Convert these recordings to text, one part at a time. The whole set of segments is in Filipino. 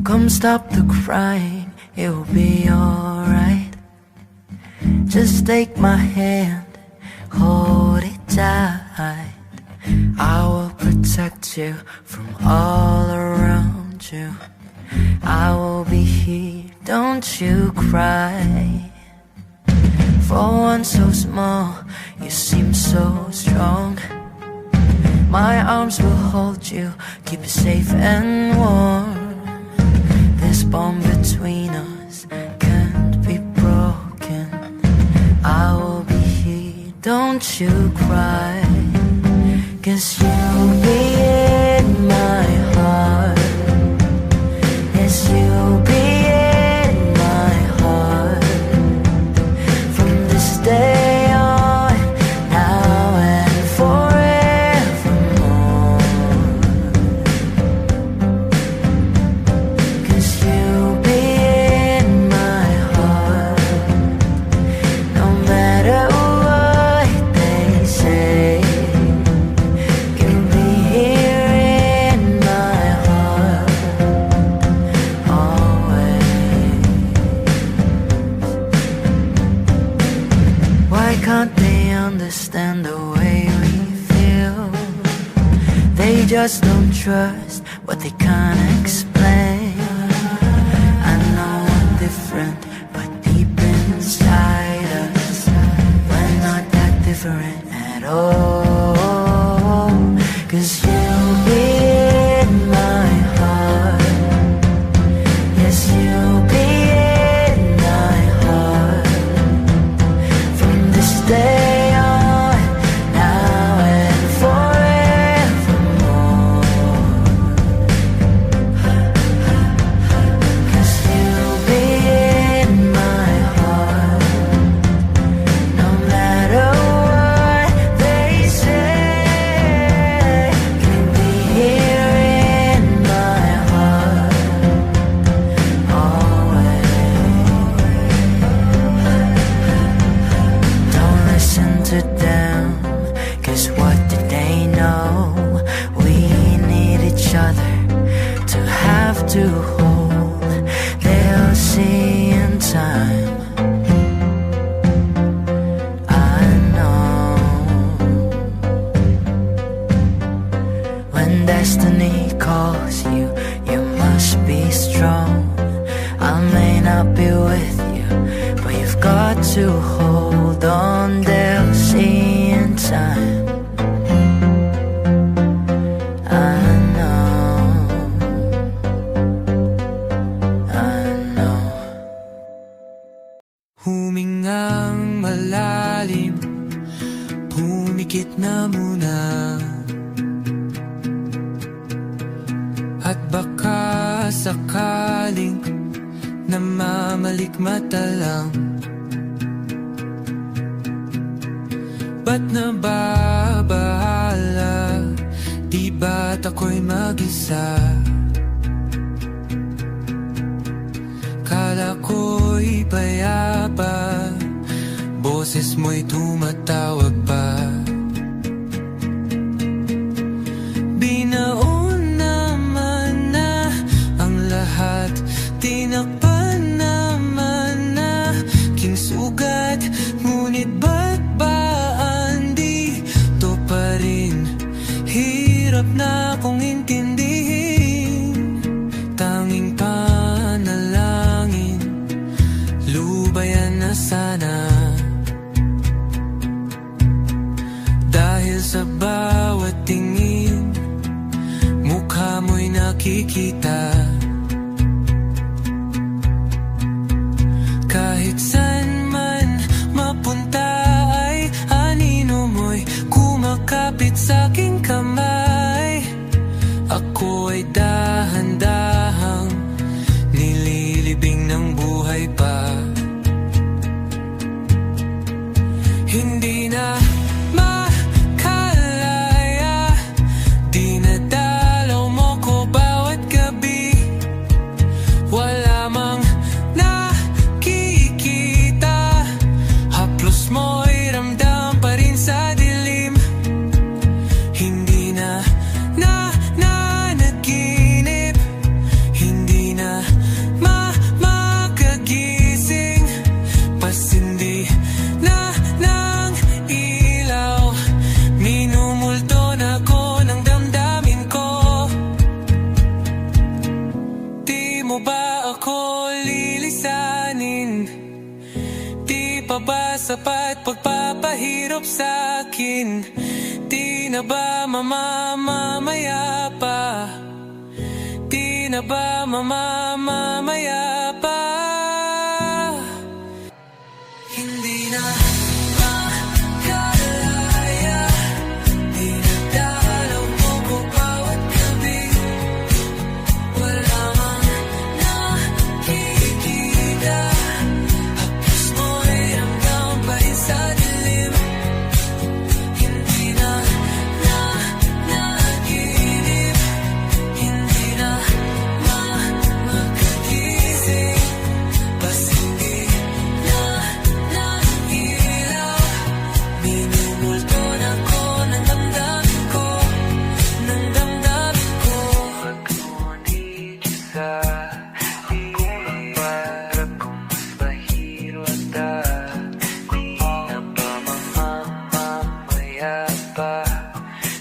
Come stop the crying, it will be alright. Just take my hand, hold it tight. I will protect you from all around you. I will be here, don't you cry. For one so small, you seem so strong. My arms will hold you, keep you safe and warm. This bond between us can't be broken. I will be here, don't you cry. 'Cause you'll be in my heart. Yes, you'll be in my heart. From this day on, now and forevermore. 'Cause you'll be in my heart. No matter what they say, you'll be here in my heart always. Why can't they understand the way we feel? They just don't trust what they can't explain. I know we're different, but deep inside us, we're not that different at all. 'Cause you'll be in my heart. Yes, you'll be in my heart. From this day on, now and forevermore. 'Cause you'll be in my heart. No matter what they say, you'll be here in my heart always. Don't listen to them, 'cause what do they know? We need each other to have to hold. They'll see in time, I know. When destiny calls you, you must be strong. I may not be with you, but you've got to hold on. They'll see in time, I know, I know. Humingang malalim, pumikit na muna. At baka sakaling namamalikmata lang. Ba't nababahala? Di ba't ako'y mag-isa? Kala ko'y payapa, boses mo'y tumatawag pa. Binaon naman na ang lahat, tinakpan naman na kinsugat. Ngunit ba't ba andito pa rin? Hirap na akong intindihin. Tanging panalangin, lubayan na sana. Dahil sa bawat tingin, mukha mo'y nakikita. Kahit saan man mapunta ay anino mo'y kumakapit sa'king kamay. Ako ay dahan-dahang nililibing ng buhay pa. Hindi na makalaya, dinadalaw mo ko bawat gabi. Wala mang nakikita sapat pagpapahirap sa'kin? Di na ba mamamaya pa? Di na ba mamamaya pa? Hindi na makalaya, dinadalaw mo ko bawat gabi. Wala mang nakikita, hapos mo'y ramdam pa rin sa dilim. Hindi na naginip, hindi na makagising. Bas hindi na nailaw, minumulto na ko ng damdamin ko, ng damdamin ko. Pag-ngunit sa dilim, para kung mas mahirata, di na ba mamamaya pa?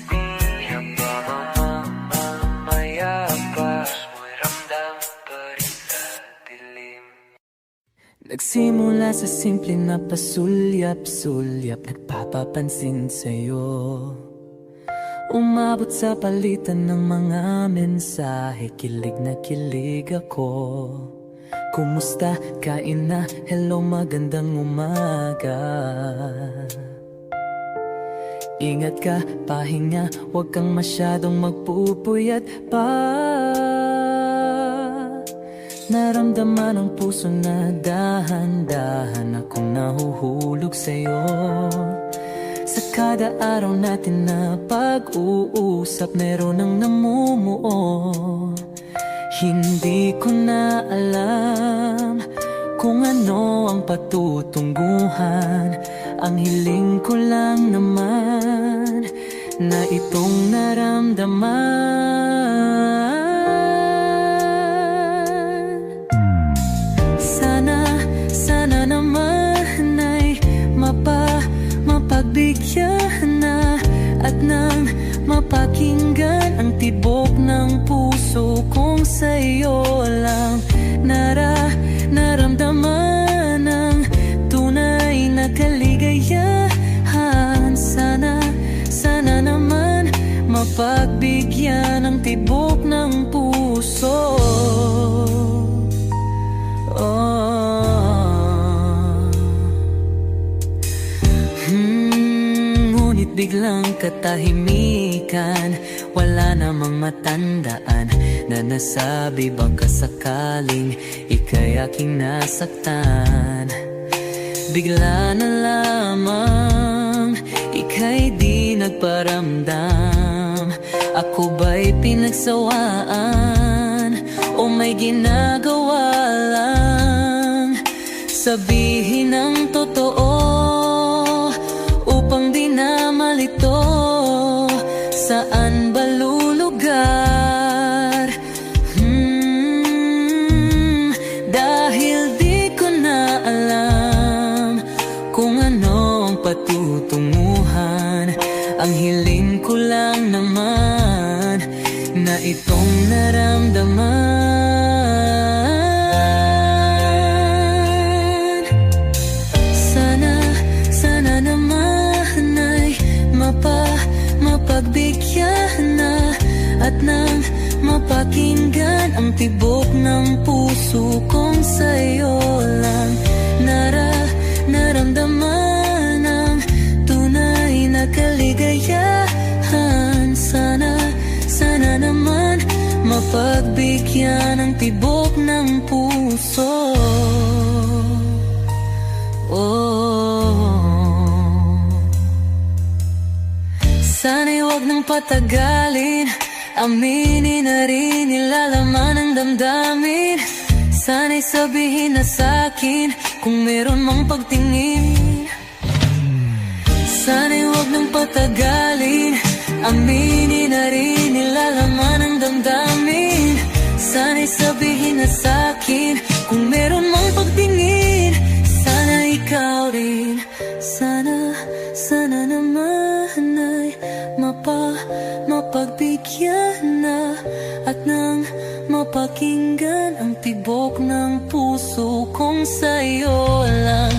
Di na ba mamamaya pa? Mo'y ramdam pa rin sa dilim. Nagsimula sa simple na pasulyap-sulyap, nagpapapansin sa'yo. Umabot sa palitan ng mga mensahe, kilig na kilig ako. Kumusta? Kain na? Hello, magandang umaga. Ingat ka, pahinga, huwag kang masyadong magpupuyat pa. Naramdaman ng puso na dahan-dahan akong nahuhulog sa'yo. Sa kada araw natin na pag-uusap, meron ang namumuo. Hindi ko na alam kung ano ang patutunguhan. Ang hiling ko lang naman na itong naramdaman. Sana naman ay mapagbigyan na at nang mapakinggan ang tibok ng puso kong sa'yo lang naramdaman ang tunay na kaligayahan. Sana naman mapagbigyan ang tibok ng puso. Ngunit biglang katahimikan, wala namang matandaan na nasabi baka sakaling ika'y aking nasaktan. Bigla na lamang ika'y di nagparamdam. Ako ba'y pinagsawaan o may ginagawa lang? Sabihin ang totoo upang di na malito. Saan ba lulugar? Dahil di ko na alam kung ano ang patutunguhan. Ang hiling ko lang naman na itong naramdaman. Sana naman ay mapagbigyan na at nang mapakinggan ang tibok ng puso kong sa'yo lang naramdaman ang tunay na kaligayahan. Sana naman mapagbigyan ang tibok ng puso. Sana'y huwag nang patagalin, aminin na rin nilalaman ng damdamin. Sana'y sabihin na sa'kin kung meron mang pagtingin. Sana'y huwag nang patagalin, aminin na rin nilalaman ng damdamin. Sana'y sabihin na sa'kin kung meron mang pagtingin. Sana ikaw rin, sana naman ay mapagbigyan na at nang mapakinggan ang tibok ng puso kong sa'yo lang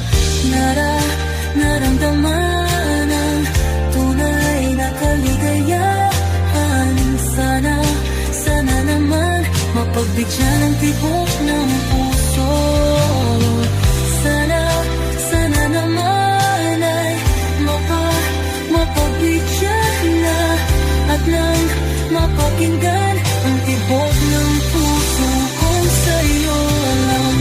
naramdaman ang tunay na kaligayahan. Sana, sana naman mapagbigyan ng tibok ng puso. Sana, sana naman ay mapagbigyan na at nang mapakinggan ang tibok ng puso kung sa'yo lang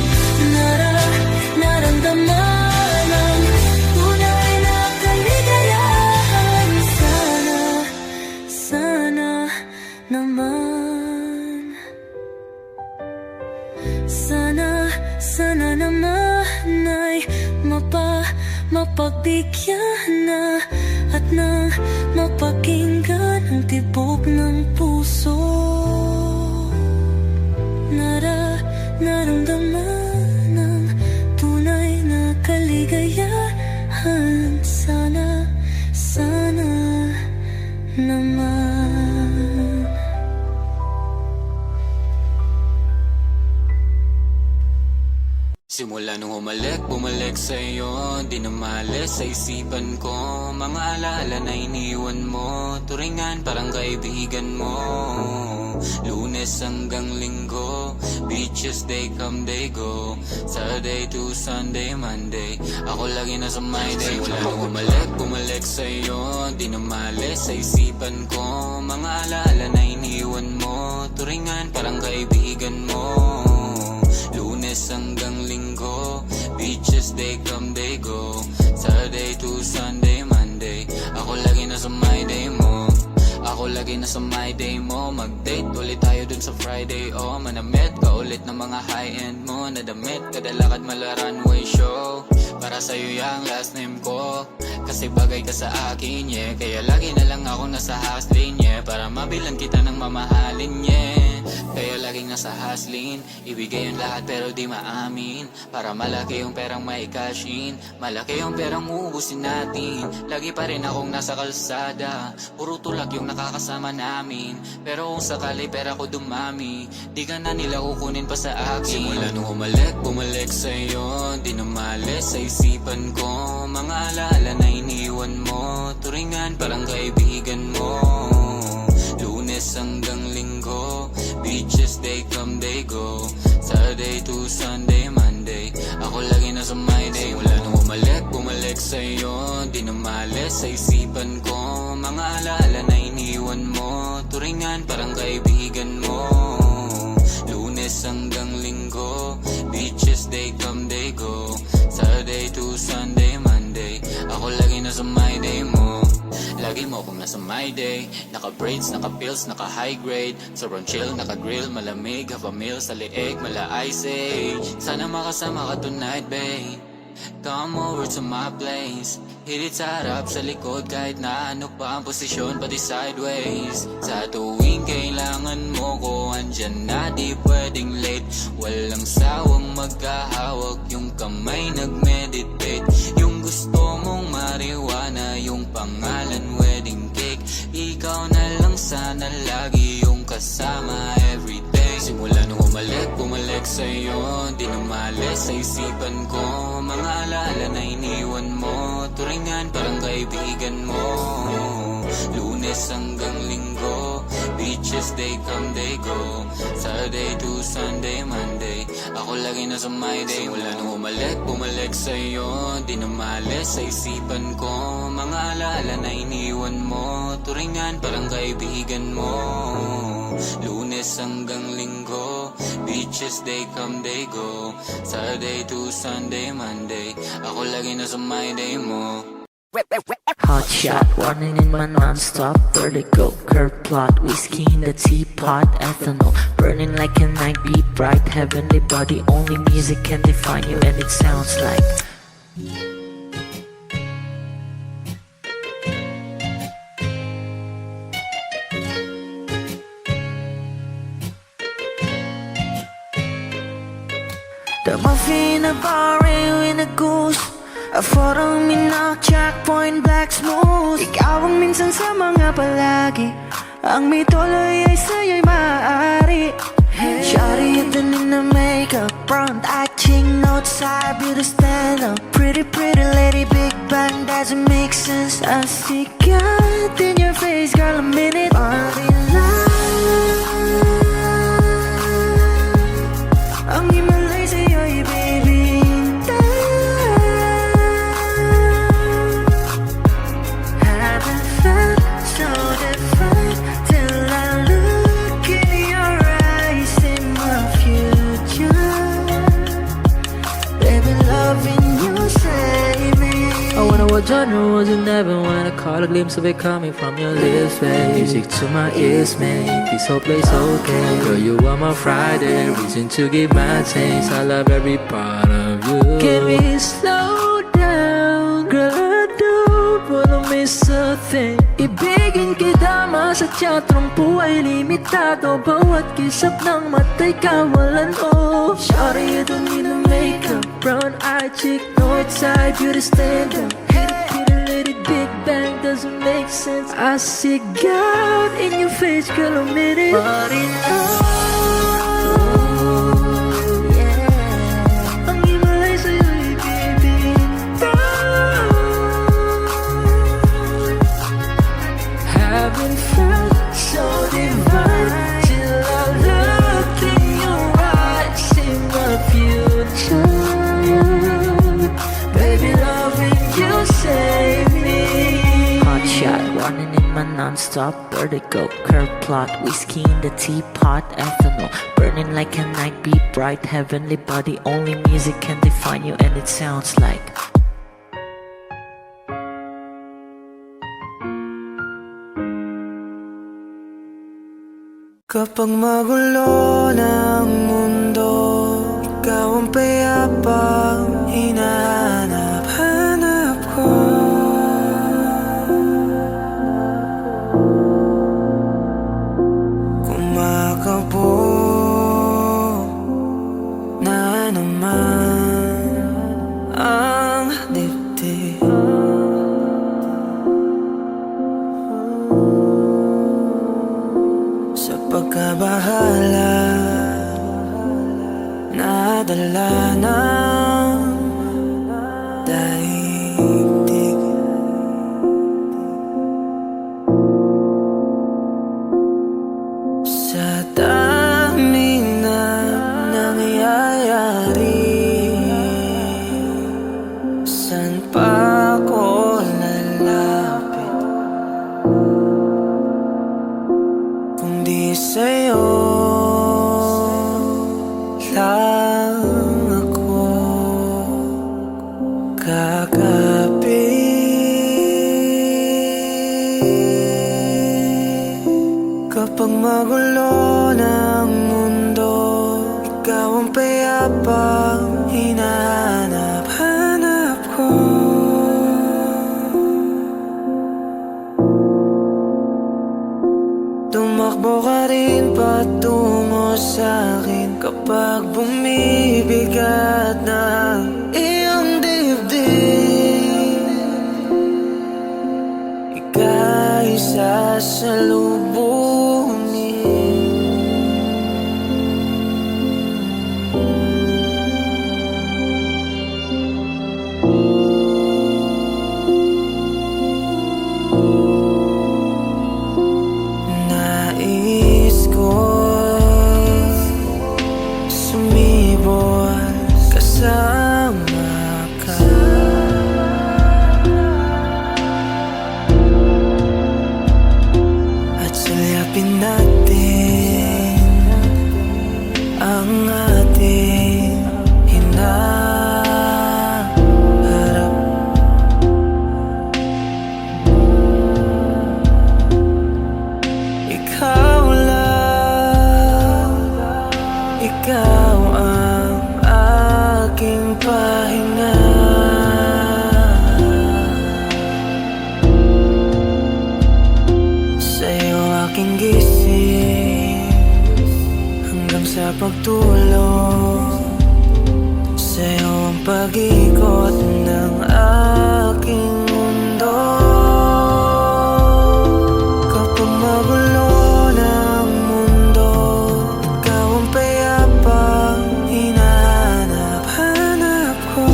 naramdaman ang tunay na kaligayahan. Sana, sana naman. Sana, sana naman ay mapagbigyan na at nang mapakinggan ang tibok ng puso. Naramdaman ang tunay na kaligayahan. Sana, sana naman. Simula nung bumalik sa'yo, di na maalis sa isipan ko. Mga alaala na iniwan mo, turingan parang kaibigan mo. Lunes hanggang Linggo, beaches they come they go. Saturday to Sunday, Monday, ako lagi nasa my day. Simula nung bumalik sa'yo, di na maalis sa isipan ko. Mga alaala na iniwan mo, turingan parang kaibigan mo. Lunes hanggang Linggo, beaches they come they go. Saturday to Sunday, Monday, ako lagi nasa my day mo. Ako lagi nasa my day mo. Mag-date ulit tayo dun sa Friday. Oh, manamit ka ulit ng mga high-end mo. Nadamit, kadalakad mala runway show. Para sa'yo yung last name ko, kasi bagay ka sa akin, yeah. Kaya lagi na lang ako nasa hustling, yeah. Para mabilang kita ng mamahalin, yeah. Kaya laging nasa hustling, ibigay yung lahat pero di maamin. Para malaki yung perang may cashin, malaki yung perang uubusin natin. Lagi pa rin akong nasa kalsada, puro tulak yung nakakasama namin. Pero kung sakali pera ko dumami, di ka na nila kukunin pa sa akin. Simula nung bumalik sa'yo, di na maalis sa isipan ko. Mga alaala na iniwan mo, turingan parang kaibigan mo. Lunes hanggang Linggo, beaches they come they go. Saturday to Sunday, Monday, ako lagi nasa my day. Simula nung bumalik sa'yo, di na maalis sa isipan ko. Mga alaala na iniwan mo, turingan parang kaibigan mo. Lunes hanggang Linggo, beaches they come they go. Saturday to Sunday, Monday, ako lagi nasa my day mo. Lagi mo akong nasa my day, naka-braids, naka-pills, naka-high grade. Sobrang chill, naka-grill, malamig, half a meal sa leeg, mala ice age. Sana makasama ka tonight, babe. Come over to my place. Hit it sa harap, sa likod, kahit na ano pa ang posisyon, pati sideways. Sa tuwing kailangan mo ko, andyan na, di pwedeng late. Walang sawang magkahawak, yung kamay nagmeditate. Yung gusto mong marijuana, yung pangalan wedding cake. Ikaw na lang sana lagi yung kasama everyday. Simula nung bumalik sa'yo, di na maalis sa isipan ko. Mga alaala na iniwan mo, turingan parang kaibigan mo. Lunes hanggang Linggo, beaches they come they go. Saturday to Sunday, Monday, ako lagi nasa my day. Simula nung bumalik sa'yo, di na maalis sa isipan ko. Mga alaala na iniwan mo, turingan parang kaibigan mo. Lunes hanggang Linggo, beaches they come they go. Saturday to Sunday, Monday, ako lagi nasa my day mo. Hot shot, running in my non-stop vertigo. Curve plot, whiskey in the teapot. Ethanol, burning like a night. Be bright, heavenly body. Only music can define you, and it sounds like the muffin, a bar, in a goose. A photo, mina, checkpoint, black smooth. Ikaw ang minsan sa mga palagi, ang may tuloy ay sa'yo'y maaari. Shawty, hidden in the makeup, front acting, outside, beauty stand up. Pretty, pretty lady, big bag what genre was in heaven when I caught a glimpse of it coming from your lips, babe. Music to my ears, man, this whole place okay. Girl, you are my Friday, reason to give my taste. I love every part of you. Can we slow down? Girl, I don't wanna miss a thing. Ibigin kita masadya, trumpo ay limitado. Bawat kisap ng mata'y kawalan mo. Shawty, you don't need no makeup. Brown eye chick, north side, beauty stand up. Hit it, let it, big bang, doesn't make sense. I see God in your face, girl, a minute. But enough. Having felt so divine till I look in your eyes, see my future. Baby, loving you save me. Hot shot, running in my non-stop vertigo. Curve plot, whiskey in the teapot, ethanol burning like a night, be bright, heavenly body. Only music can define you, and it sounds like. Kapag magulo ng mundo, ikaw ang payapang hinahanap-hanap ko. Kumakabo na naman ang dibdib. Sa pagkabahala, nadala ng daigdig. Sa daming na nangyayari, saan pa ko lalapit kundi sa'yo lang ako kakapit. Kapag magulo ng mundo, ikaw ang payapang hinahanap-hanap ko. Tumakbo ka rin patungo sa'kin kapag bumibigat ng iyong dibdib. Ika'y sasalubungin. Nais ko sumibol kasama ka. At sulyapin natin ang ating hinaharap. Ikaw lang, ikaw ang aking pahinga. Sa'yo aking gising hanggang sa pagtulog. Sa'yo ang pag-ikot ng aking mundo. Kapag magulo ng mundo, ikaw ang payapang hinahanap-hanap ko.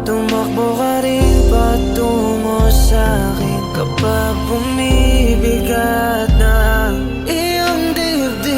Tumakbo ka rin patungo sa'kin kapag bumibigat ng iyong dibdib.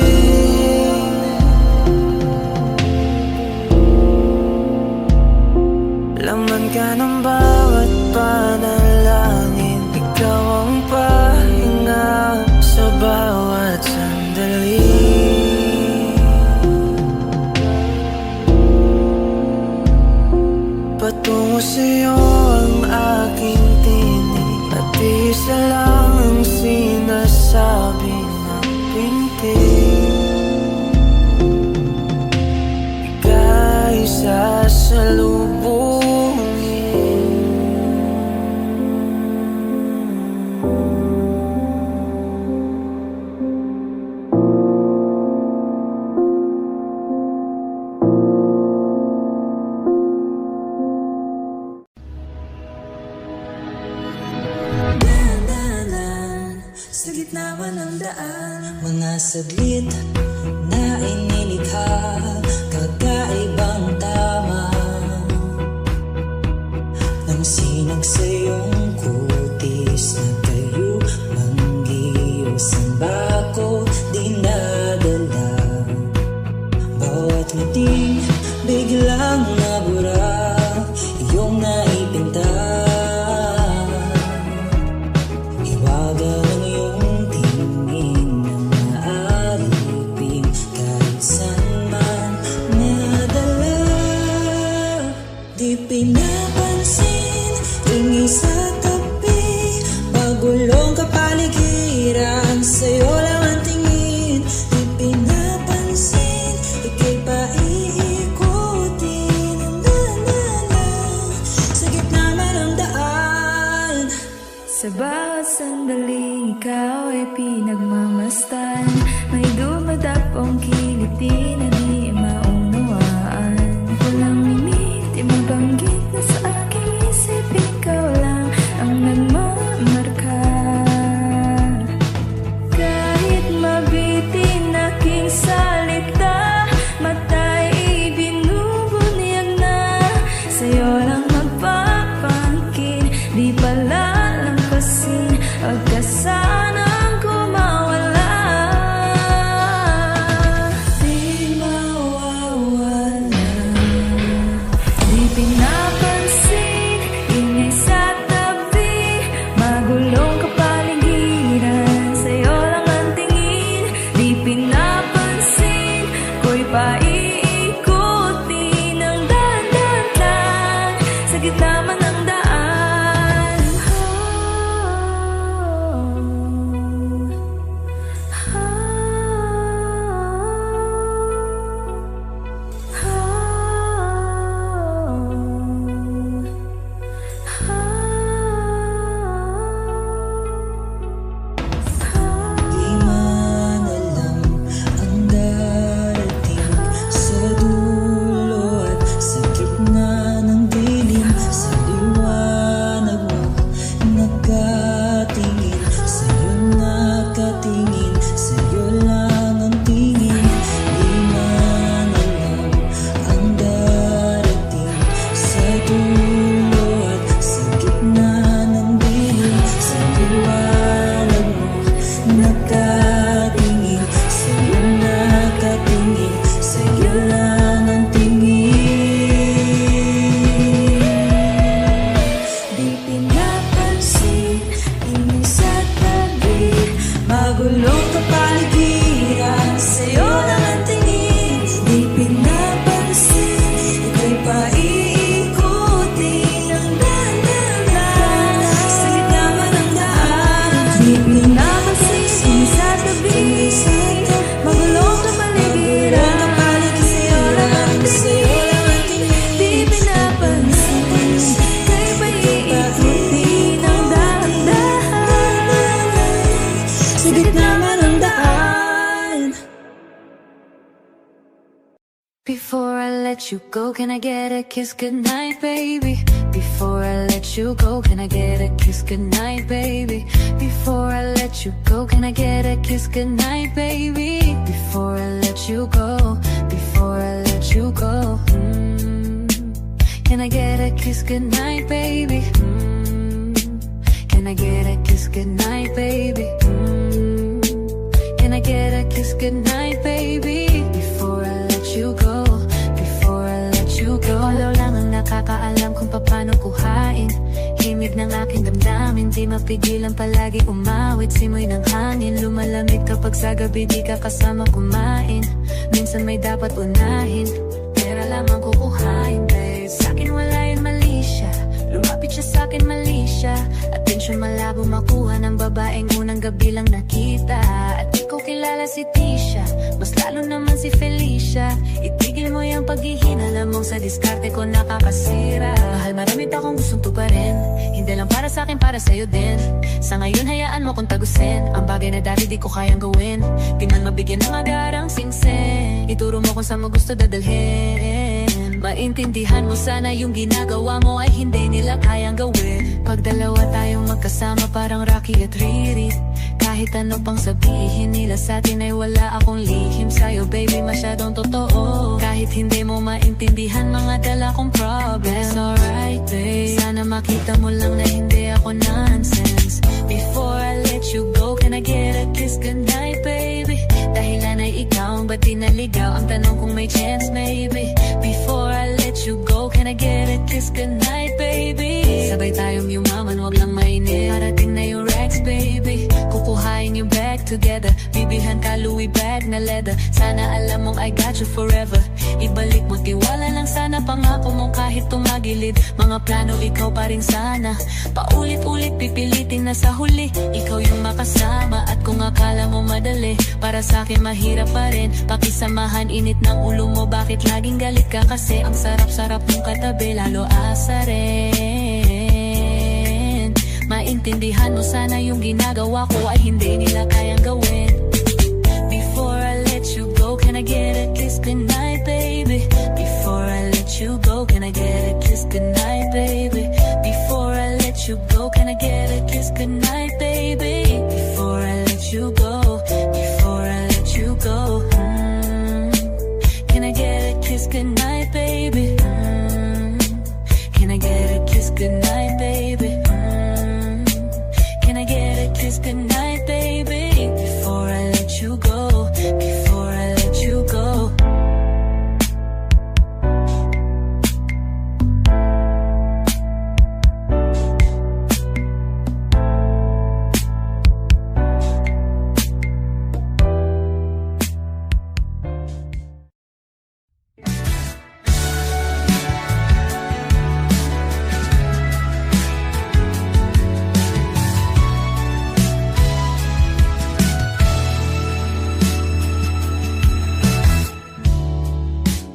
sa gitna man ng daan. Mga saglit na inilikha, kakaibang tama ng sinag sa iyong kutis na tayo manggiyos ang bako dinadala. Bawat ngiting biglang nabura, iyong naipinta. Iwaga ng iyong tingin na maaalipin kahit saan man nadala. Di pinapansin, ingay sa tabi, magulong kapaligiran, sa'yo lang ang tingin. Di pinapansin, ika'y paiikutin ang daan sa gitna man ng daan. Sa bawat sandaling ikaw ay pinagmamastan, may dumadapong kiliti na di maunawaan. Walang limit, di mabanggit na sa aking isip, ikaw lang ang nagmamarka. Kahit mabitin aking salita, mata'y ibinubunyag na, sa'yo lang magpapangkin, di pala huwag ka sanang kumawala. Di mawawala. Di pinapansin, ingay sa tabi, magulong kapaligiran, sa'yo lang ang tingin. Di pinapansin, ko'y paiikutin ang daan-daan lang sa gitna man ng daan. Di man alam ang darating sa dulo at sa gitna ng dilim, sa liwanag mo nakatingin, sa'yo nakatingin, sa'yo lang ang tingin. Di man alam ang darating sa dulo at sa gitna ng dilim, sa liwanag mo nakatingin, sa'yo nakatingin, sa'yo lang ang tingin. Di pinapansin, ingay sa tabi, magulong kapaligiran, sa'yo lang ang tingin. Di pinapansin, ika'y paiikutin ang daan-daan sa gitna man ng daan. Di pinapansin, ingay sa tabi, magulong kapaligiran, sa'yo lang ang tingin. Di pinapansin, ika'y paiikutin ang daan-daan sa gitna man ng daan. Before I let you go, can I get a kiss goodnight, baby? Before I let you go, can I get a kiss goodnight, baby? Before I let you go, can I get a kiss goodnight, baby? Before I let you go, before I let you go, can I get a kiss goodnight, baby? Can I get a kiss goodnight, baby? Can I get a kiss goodnight, baby? Before I let you go, before I let you go. Ikaw lang ang nakakaalam kung paano kuhain himig ng aking damdamin, di mapigilan palagi umawit. Simoy ng hangin, lumalamig kapag sa gabi di ka kasama kumain. Minsan may dapat unahin, pera lamang kukuhain, babe. Sa'kin wala yun, mali siya. Lumapit siya sa'kin, mali siya. Atensyon malabo makuha ng babaeng unang gabi lang nakita. At di ko kilala si Tisha, mas lalo naman si Felicia. Itigil mo yung paghihinala mong sa diskarte ko nakakasira. Mahal, marami pa akong gustong tuparin, hindi lang para sa'kin, para sa'yo din. Sa ngayon hayaan mo kong tagusin ang bagay na dati di ko kayang gawin. Di man mabigyan ng agarang singsing, ituro mo kung saan mo gusto dadalhin. Maintindihan mo sana yung ginagawa mo ay hindi nila kayang gawin. Pag dalawa tayong magkasama parang Rocky at Riri, kahit ano pang sabihin nila sa'tin ay wala akong lihim sa'yo baby, masyadong totoo. Kahit hindi mo maintindihan mga dala kong problems. Alright babe, sana makita mo lang na hindi ako nonsense. Before I let you go, can I get a kiss goodnight baby? Dahilan ay ikaw, ba't di naligaw? Ang tanong kung may chance maybe. Before I let you go, can I get a kiss goodnight baby? Sabay tayong yumaman, wag lang mainit. Parating na yung Rex baby, kukuhain yung bag together. Bibilhan ka Louis bag na leather. Sana alam mong I got you forever. Ibalik mo tiwala lang sana, pangako mong kahit tumagilid. Mga plano ikaw pa rin sana. Paulit-ulit pipilitin na sa huli ikaw yung makasama. At kung akala mo madali, para sa'kin mahirap pa rin. Pakisamahan init ng ulo mo, bakit laging galit ka? Kasi ang sarap-sarap mong katabi, lalo asa rin. Maintindihan mo sana yung ginagawa ko ay hindi nila kayang gawin. Before I let you go, can I get a kiss goodnight baby? Before I let you go, can I get a kiss goodnight baby? Before I let you go, can I get a kiss goodnight baby? Before I let you go, before I let you go, can I get a kiss goodnight baby? Can I get a kiss goodnight baby? Can I get a kiss goodnight baby? Before I let you go, before I let you go.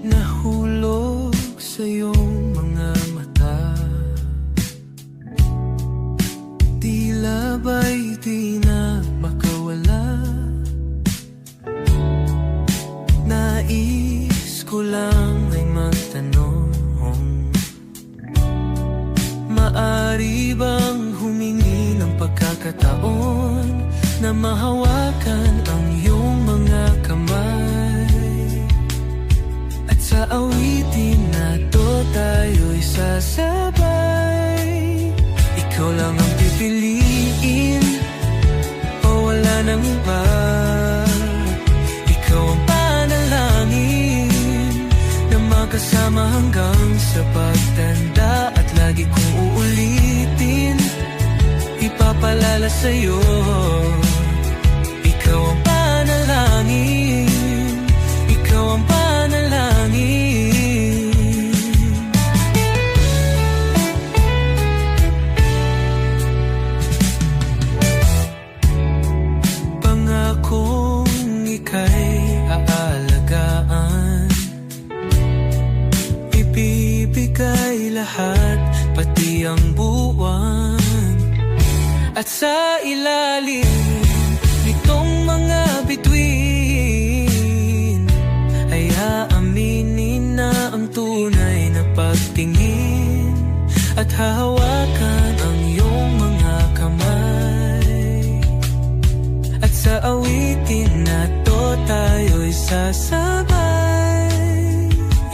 Nahulog sa iyong mga mata, tila ba'y di na makawala. Nais ko lang ay magtanong, maari bang humingi ng pagkakataon na mahawakan ang iyong mga kamay? Sa awitin na to tayo'y sasabay. Ikaw lang ang pipiliin, o wala nang iba. Ikaw ang panalangin na makasama hanggang sa pagtanda. At lagi kong uulitin, ipapalala sa'yo. Ikaw ang panalangin, ikaw ang panalangin. Pangakong ika'y aalagaan, ibibigay lahat, pati ang buwan. At sa ilalim nitong mga bituin ay aaminin na ang tunay na pagtingin. At hahawakan ang iyong mga kamay. At sa awitin na to tayo'y sasabay.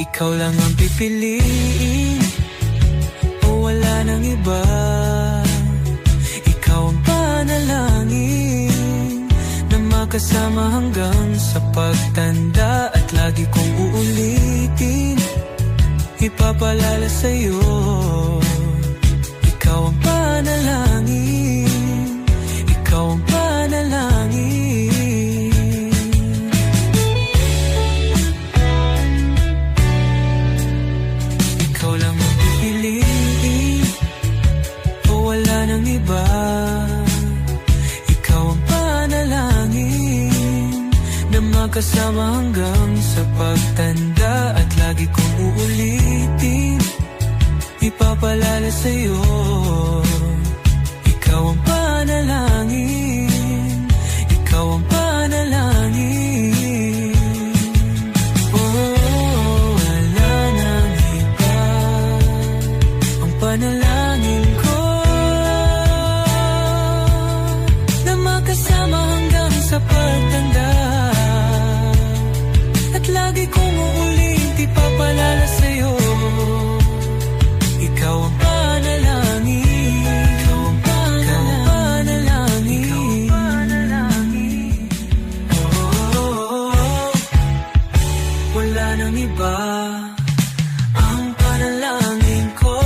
Ikaw lang ang pipiliin, o wala nang iba. Ikaw ang panalangin na makasama hanggang sa pagtanda. At lagi kong uulitin, ipapalala sa'yo. Ikaw ang panalangin, ikaw ang panalangin. Ikaw lang ang pipiliin, o wala nang iba. Ikaw ang panalangin na makasama hanggang sa pagtanda. At lagi kong uulitin, ipapalala sa'yo. Ikaw ang panalangin, ikaw ang panalangin. Oh, wala nang iba. Ang panalangin ko na makasama hanggang iba. Ang panalangin ko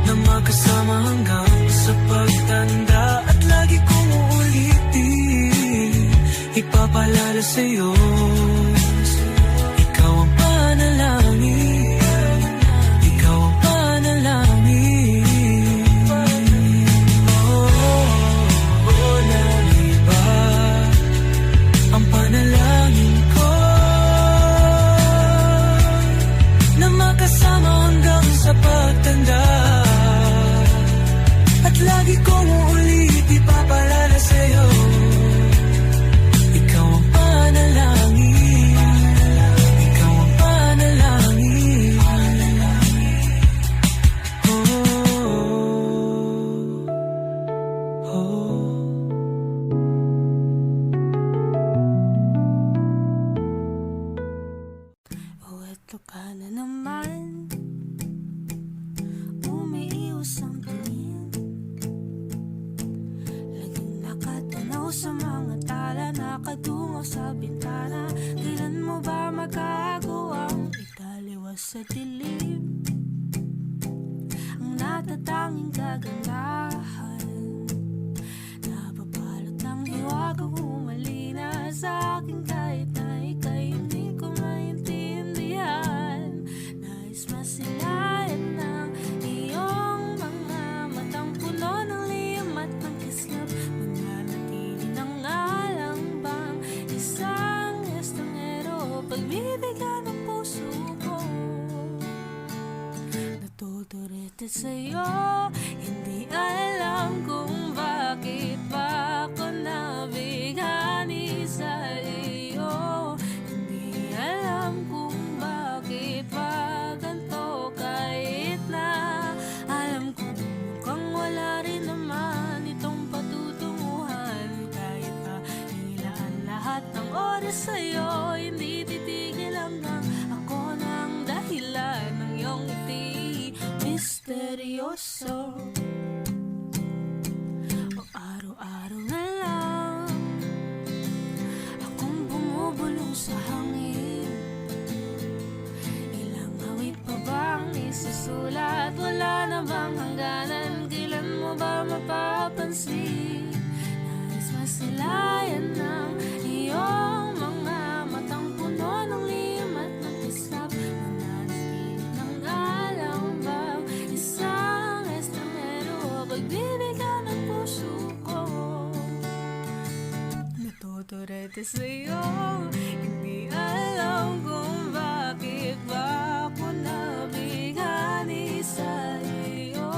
na magkasama hanggang sa pagtanda, at lagi kong uulitin, ipapalala sa'yo. Ikaw ang panalangin, ikaw ang panalangin. Na iba ang panalangin ko na makasama hanggang sa pagtanda, at lagi kong uulit ipapalala sa'yo. Ikaw ang panalangin, ikaw ang panalangin. Oh, oh. Oh, eto ka na naman, umiiwas ang tingin, laging nakatanaw sa mga tala, nakadungaw sa bintana. Kailan mo ba magagawang italiwas sa dilim ang natatanging kagandahan? Nababalot ng hiwaga, humalina sa akin kahit na ika'y hindi ko maintindihan. Nais masilayan ng iyong mga matang puno ng liyam at ng kislap. Mananatili ng alang bang isang estranghero, pagbibigyan ng puso ko. Natuturete sa'yo, hindi alam kung bakit ba ako nabighani sa iyo. Hindi alam kung bakit ba ganito, kahit na alam ko mukhang wala rin naman itong patutunguhan. Kahit pa ilaan lahat ng oras sa'yo, hindi titigil hanggang ako ng dahilan ng iyong ngiti misteryoso. O araw-araw na lang akong bumubulong sa hangin. Ilang awit pa bang isusulat? Wala na bang hangganan? Kailan mo ba mapapansin? Nais masilayan ng iyong mga matang puno ng liyam at ng kislap. Mananatili ng alam bang isang estranghero, pagbibigyan ng puso ko. Natuturete sa'yo, hindi alam kung bakit ba ako nabighani sa iyo.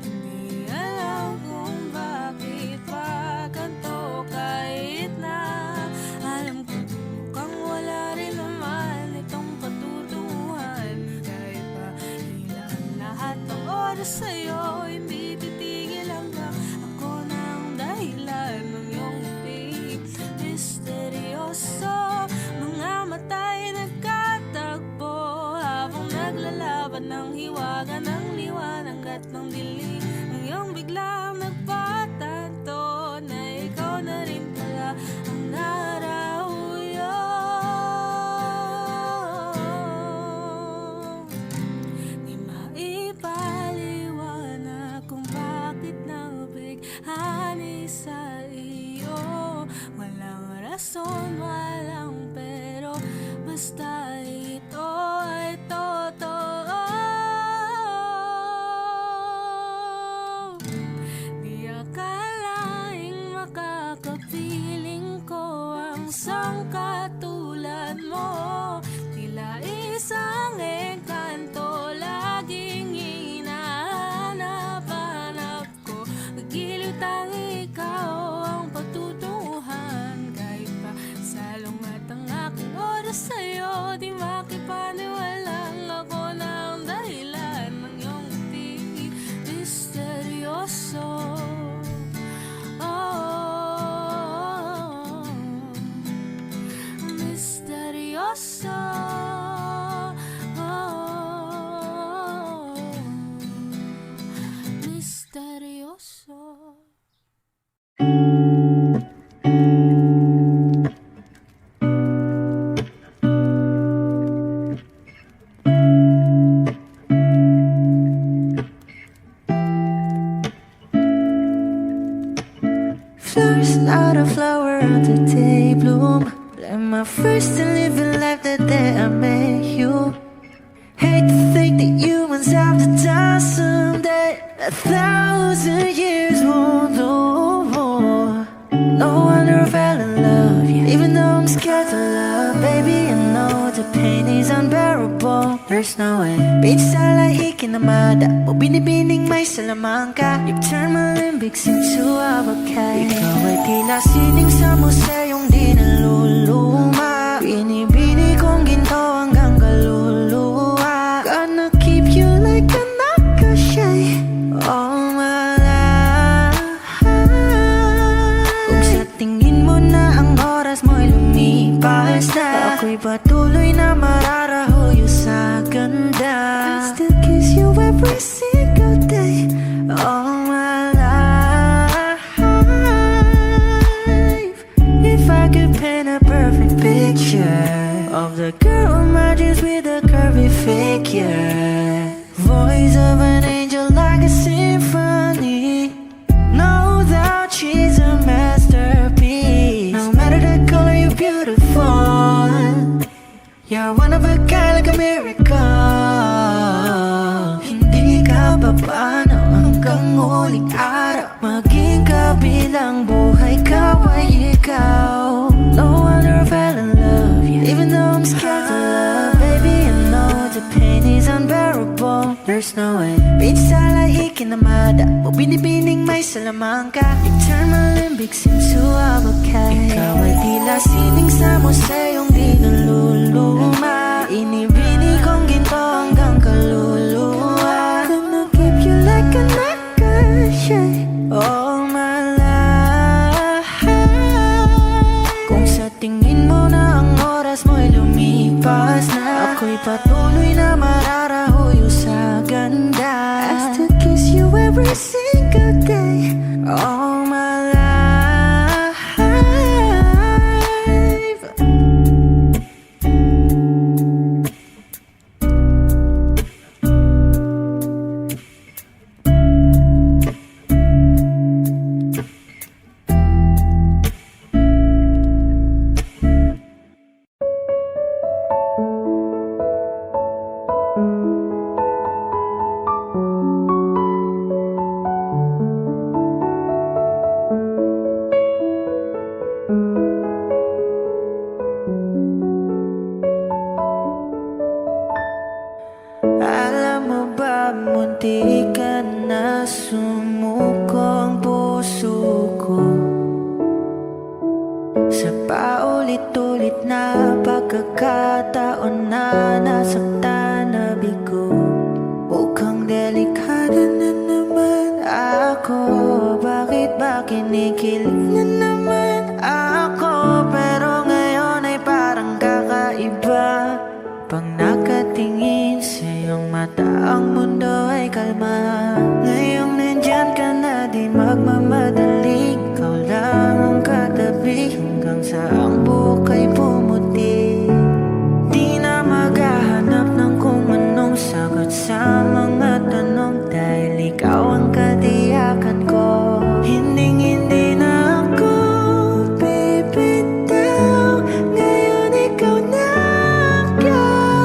Hindi alam kung bakit ba ganito, kahit na alam ko mukhang wala rin naman itong patutunguhan. Kahit pa ilan lahat ng oras sa'yo, hindi titigil hanggang ako ng dahilan ng iyong ngiti misteryoso. Mga mata'y nagkatagpo habang naglalaban ng hiwaga ng liwanag at ng dilim. Ngayong biglang nagpatanto na ikaw na rin pala ang narahuyo. Di maipaliwanag kung bakit nabighani sa iyo. Walang rason, walang pero, basta ito ay totoo. Di akalaing makakapiling ko ang sangkatulad mo. Tila isang engkanto, laging hinahanap-hanap ko. Pagiliw tang ikaw ang patutunguhan. Kahit pa salong at ang aking oras sa'yo, di makipaniwalang ako ng dahilan ng iyong ngiti misteryoso. Oh, a flower on the day bloom. Like my first and living life the day I met you. Hate to think that humans have to die someday. 1,000 years won't do. No wonder I fell in love, yeah. Even though I'm scared to love, baby, I know the pain is unbearable. There's no way. Bitch, salahikin na mada mo, binibining may salamangka. You've turned my limbics into abakay. Ikaw ay tila sining sa museyong di naluluma. Binibini kong ginto hanggang kaluluwa. Gonna keep you like a nakashay all my life. Kung sa tingin mo na ang oras mo'y lumipas na, ako'y patuloy na mararahuyo sa ganda. I still kiss you every single day all my life. If I could paint a perfect picture of the girl who marches with a curvy figure, voice of an angel like a symphony, no doubt she's a masterpiece. No matter the color, you're beautiful. You're one of a kind, like a miracle. Hindi ka papaano hanggang huling araw, maging kabilang buhay ka ay ikaw. No wonder I fell in love, yeah. Even though I'm scared to love, baby, I know the pain is unbearable. There's no way. Bitch, salahikin na mada mo, binibining may salamangka. You turn my limbics into abakay. Ikaw ay tila sining sa museyong di naluluma. Inibini kong ginto hanggang kaluluwa. Gonna keep you like a nakashay all my life. Kung sa tingin mo na ang oras mo'y lumipas na, ako'y patuloy na mararahuyo sa ganda. I still kiss you every single day all my life. Alam mo ba, munti ka na sumuko ang puso ko sa paulit-ulit na pagkakataon na nasaktan na bigo. Mukhang delikado na naman ako. Bakit ba kinikilig na naman ako? Pero ngayon ay parang kakaiba. Pag nakatingin sa iyong mata, ang mundo ay kalma. Ngayong nandyan ka na, di magmamadali. Ikaw lang ang katabi hanggang sa ang buhok ay pumuti. Di na maghahanap ng kung anong sagot sa mga tanong, dahil ikaw ang katiyakan ko. Hinding-hindi na ako bibitaw. Ngayon ikaw na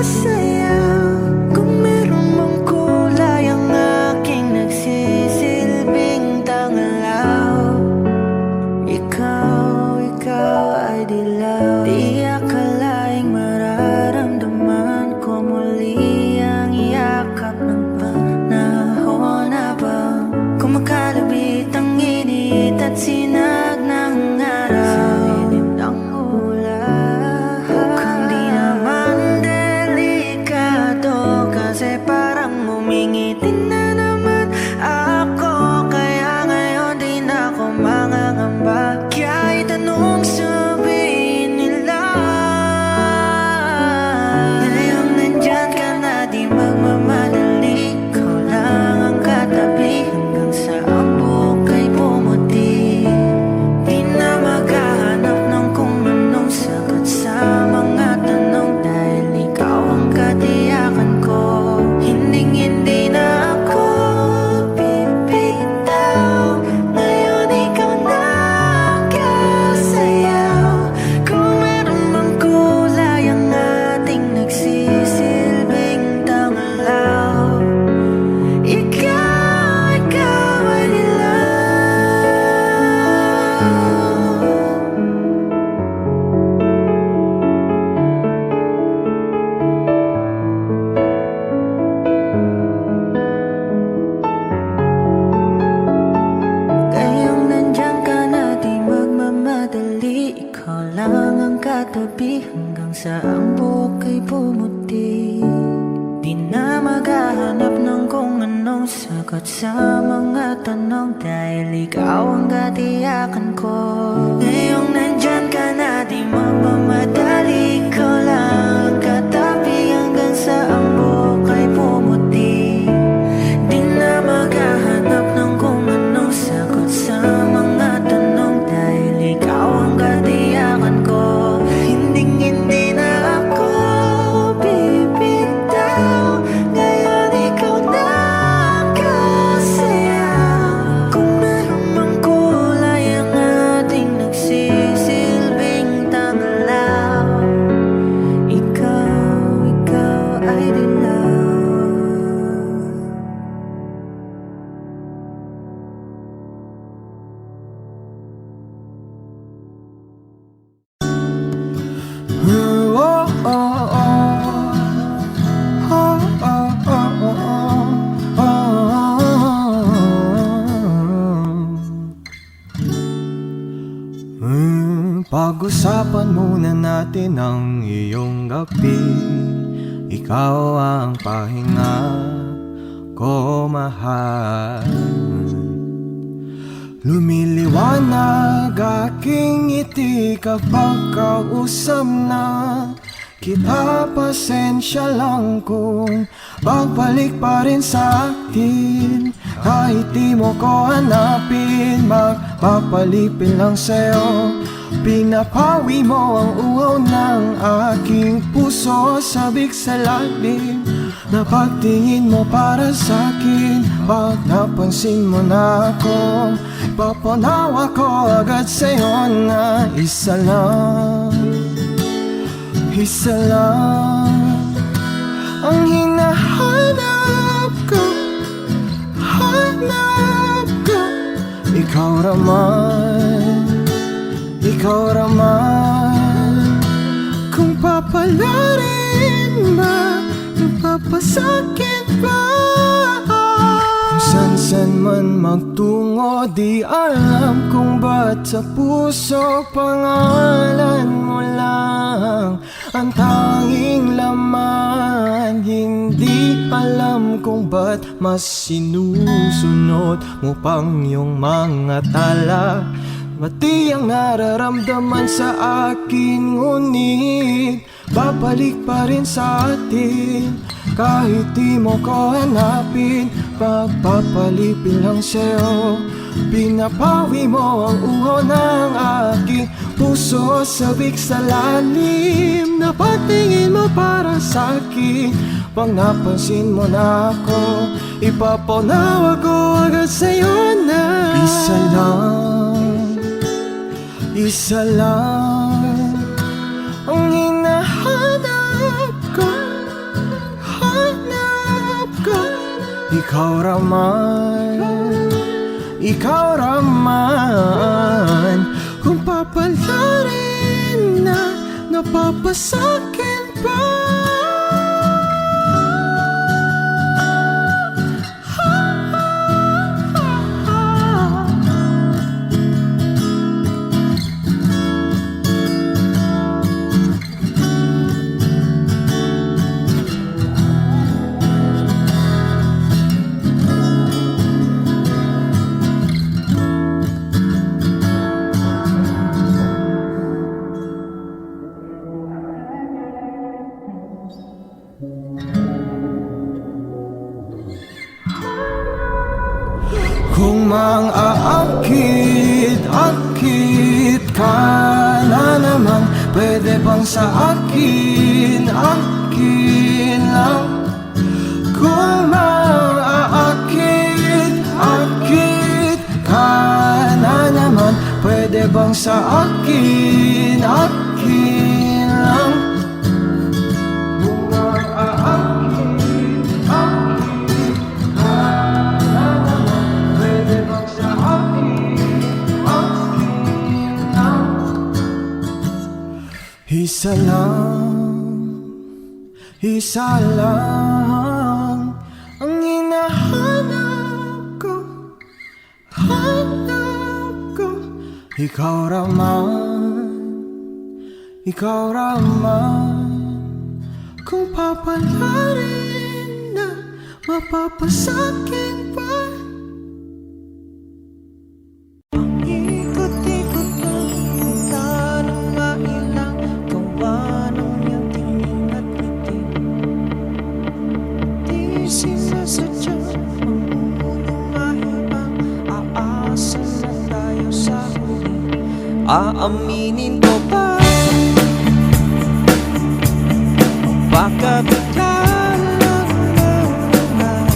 sayaw. Kung meron mang kulay ang aking nagsisilbing tangalaw, ikaw ay dilaw. ikaw lang ang katabi hanggang sa ang buhok ay pumuti. Di na maghahanap ng kung anong sagot sa mga tanong, dahil ikaw ang katiyakan ko. Ngayong nandyan ka na, di magmamadali, ikaw lang ang katabi hanggang sa ang buhok ay pumuti. Di na maghahanap ng kung anong sagot sa mga tanong, dahil ikaw ang katiyakan ko. Hindi na ako bibitaw, ngayon ikaw na ang kasayaw. Kung meron mang kulay ang ating nagsisilbing tanglaw, ikaw ay dilaw. Pag-usapan muna natin ang iyong gabi. Ikaw ang pahinga ko, mahal. Lumiliwanag aking ngiti kapag kausap na kita. Pasensya lang kung pagbalik pa rin sa akin. Kahit di mo ko hanapin, magpapalipin lang sa'yo. Pinapawi mo ang uhaw ng aking puso, sabik sa lalim na pagtingin mo para sa'kin. Pag napansin mo na ako, papanawa ko agad sa'yo na isa lang ang hinahanap ko. Hanap ko, ikaw raman. Kung papalarin ba, napapasakit ba? Kung san man magtungo, di alam kung ba't sa puso pangalan mo lang ang tanging laman. Hindi alam kung ba't mas sinusunod mo pang yung mga tala. Mati ang nararamdaman sa akin, ngunit babalik pa rin sa atin. Kahit di mo ko hanapin, pagpapalipin lang sa'yo. Pinapawi mo ang uho ng aking puso, sabik sa lalim na pagtingin mo para sa'kin. Pag napansin mo na ako, ipapanawa ko agad sa'yo na isa lang ang hinahanap ko. Hanap ko, ikaw raman. Kung papalarin na, napapasakit ba? Kung mang-aakit ka na naman, pwede bang sa akin lang? Kung mang-aakit ka na naman, pwede bang sa akin lang? Isa lang ang hinahanap ko. Hanap ko, ikaw raman. ikaw raman. Kung papalarin na mapapasakin pa. Ang ikot-ikot ng tanong mailang gawa ng iyong tingin at ngiti. Di sinasadya ang mahibang aasa na tayo sa huli. Aaminin ko ba? Baka bigla lang naman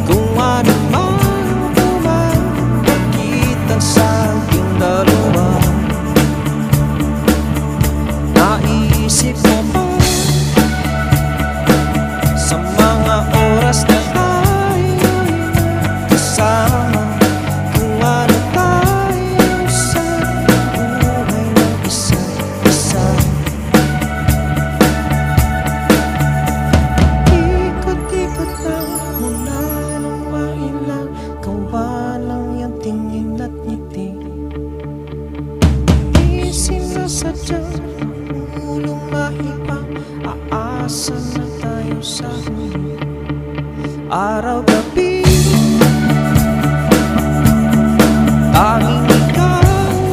kung ano man kumapagkita sa ating dalawa. Naisip mo ba sa mga oras na tayo'y kasama, kung ano tayo sa buhay ng isa't isa. Ikot-ikot lang mula nung mailang gawa lang yung tingin at ngiti. Di sinasadya ang ulong mahibang aasa na tayo sa huli. Araw-gabi tanging ikaw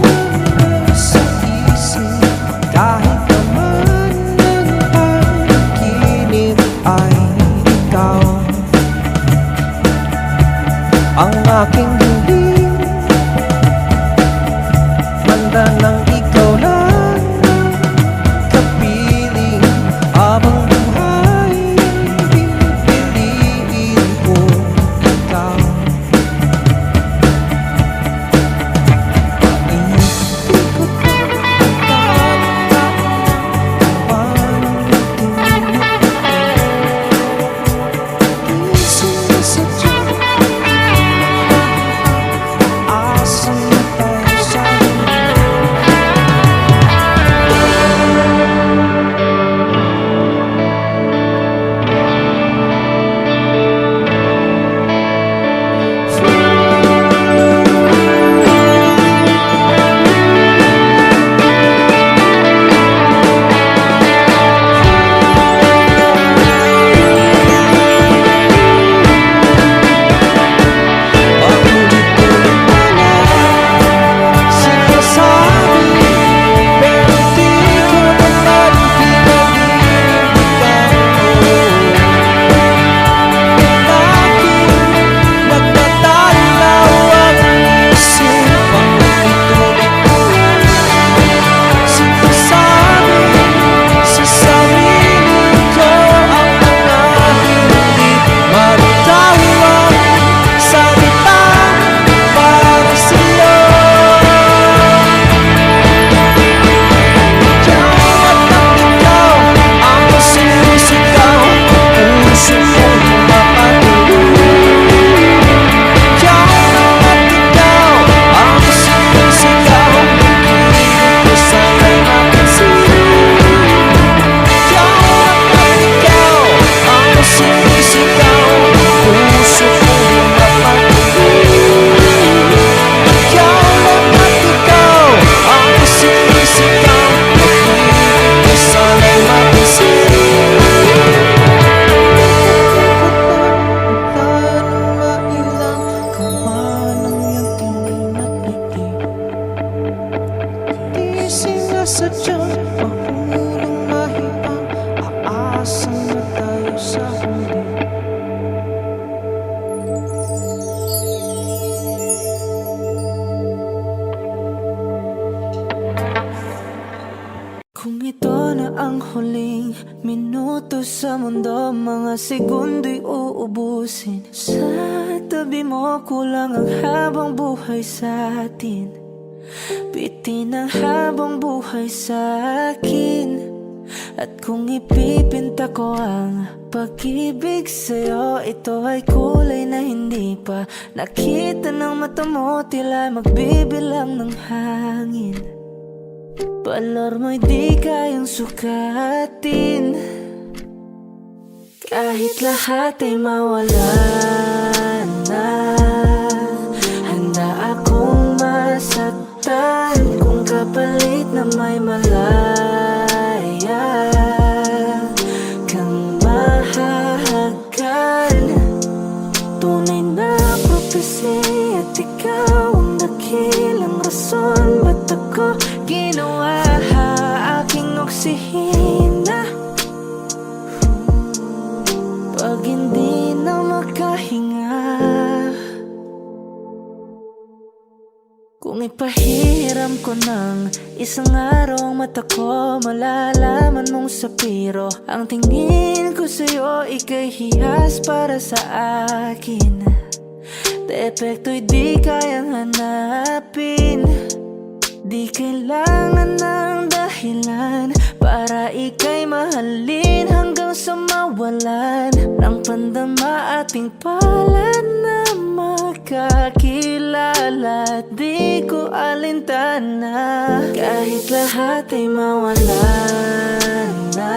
ang nasa isip. Kahit naman ng panaginip ay ikaw ang aking hiling. Manda ng ikaw lang ang kapiling. Habang buhay pipiliin ko ikaw. Ikot-ikot lang parang tingin di sinasadya. Asa na tayo sa huli. Paulit-ulit pala sinasabi, pero di ko naman pinag-iindigan. Laging nagtatalaw ang isip. Paulit-ulit sinasabi sa sarili ko ang mga hindi maritawang salita para sa'yo. Kahit ikaw ang sumisigaw, puso ko'y mapatuloy. Kahit ikaw ang sumisigaw, piling ko sana'y mapansin. Kahit ikaw ang sumisigaw, puso ko'y mapatuloy. Kahit ikaw ang sumisigaw, piling ko sana'y mapansin. Tanong mailang gawa ng iyong tingin at ngiti. Di sinasadya ang ulong mahibang aasa na tayo sa huli. Kung ito na ang huling minuto sa mundo, mga segundo'y uubusin. Sa tabi mo kulang ang habang buhay sa atin. Bitin ang habang buhay sa akin. At kung ipipinta ko ang pag-ibig sa'yo, ito ay kulay na hindi pa nakita ng mata mo, tila magbibilang ng hangin. Balor mo'y di kayang sukatin. Kahit lahat ay mawala na, handa akong masaktan kung kapalit na may malaman. mata ko ginawa aking oksihina. Pag hindi na makahinga, kung ipahiram ko ng isang araw ang mata ko, malalaman mong sapiro ang tingin ko sa'yo, ika'y hiyas para sa akin. Depekto'y di kayang hanapin, di kailangan ng dahilan para ika'y mahalin hanggang sa mawalan ng pandama ating palad na magkakilala. Di ko alintana kahit lahat ay mawalan na.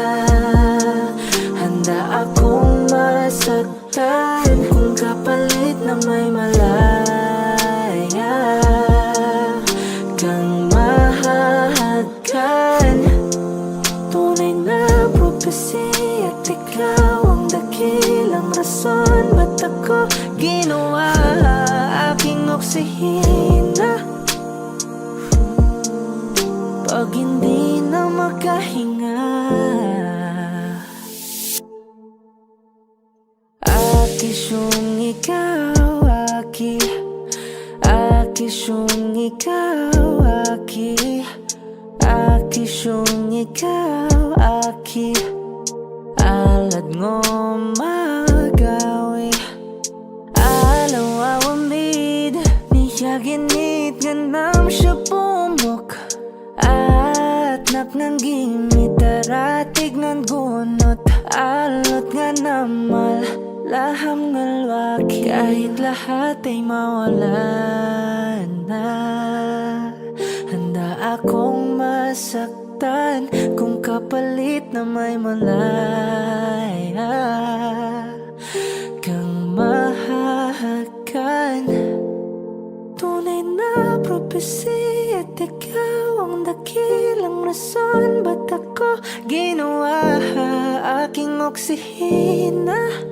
Handa akong masaktan kung kapalit na may malaya kang mahahagkan. Tunay na propesya at ikaw ang dakilang rason ba't ako ginawa aking oksihina. Pag hindi na makahinga, akisyong ikaw, akisyong ikaw, akisyong ikaw, alad ngo magawi alaw awamid niya ginit ganam siya pumok at naknanggimit aratig ng gunot alot nga namal laham ngalwaki kahit lahat ay mawalan na. Handa akong masaktan kung kapalit na may malaya kang mahahagkan. Tunay na propesya at ikaw ang dakilang rason ba't ako ginawa aking oksihina.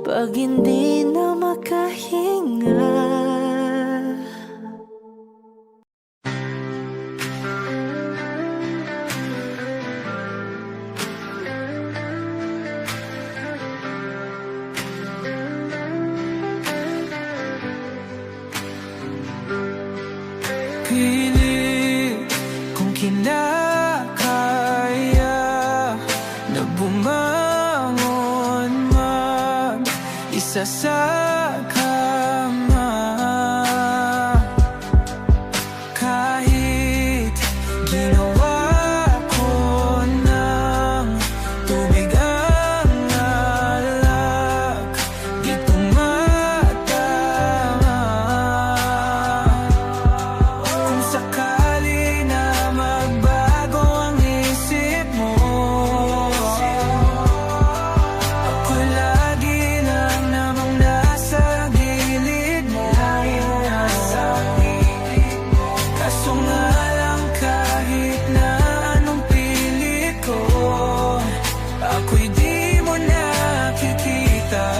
Pag hindi na makahinga, pilit kung kinakaya na bumangon mag-isa sa kama. Kahit ginawa ko ng tubig ang alak, di tumatama. Kung sakali na magbago ang isip mo, ako'y lagi lang namang nasa gilid mo. Kaso nga lang kahit na anong pilit ko, ako'y di mo nakikita.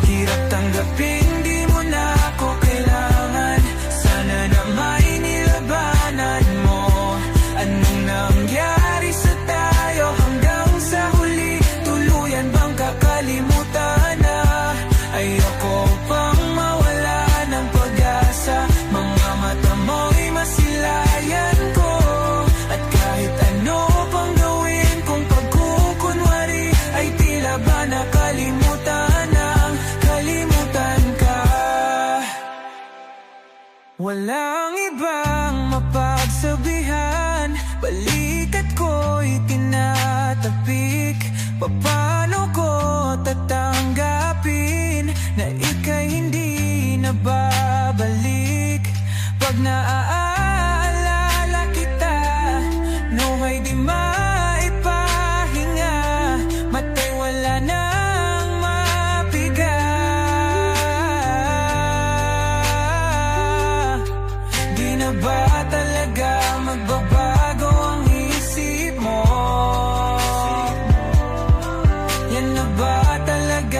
Hirap tanggapin, di mo na ako kailangan. Sana na may nilabanan mo. Anong nangyari sa tayo hanggang sa huli? Tuluyan bang kakalimutan na? Ayoko pang mawala ng pag-asa. Mga mata mo'y masilayan ko. At kahit ano pang gawin kung pagkukunwari, ay tila ba nakalimutan ang kalimutan ka. Walang ibang mapagsabihan, balikat ko'y tinatapik. Paano ko tatanggapin na ika'y hindi na babalik? Pag naaalala kita, nawa'y di maipahinga. Mata'y wala nang mapiga. Di na ba talaga magbabago ang isip mo? Yan na ba talaga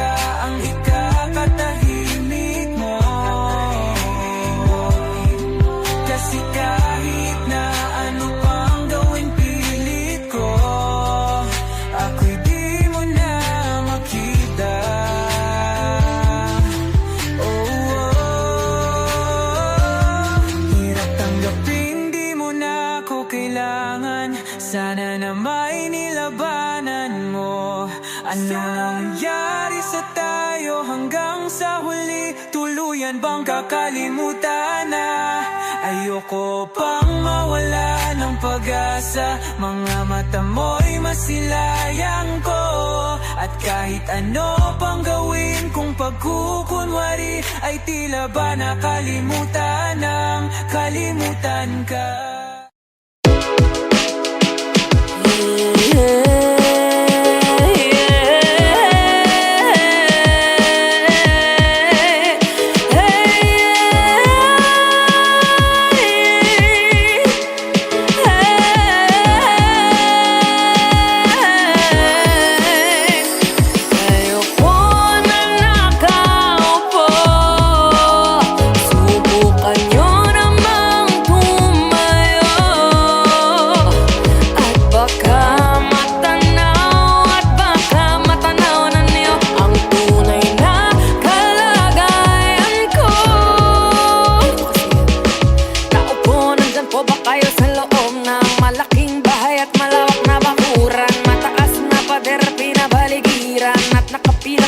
Anong nangyari sa tayo hanggang sa huli? Tuluyan bang kakalimutan na? Ayoko pang mawala ng pag-asa. Mga mata mo'y masilayang ko. At kahit ano pang gawin kung pagkukunwari, ay tila ba nakalimutan ng kalimutan ka.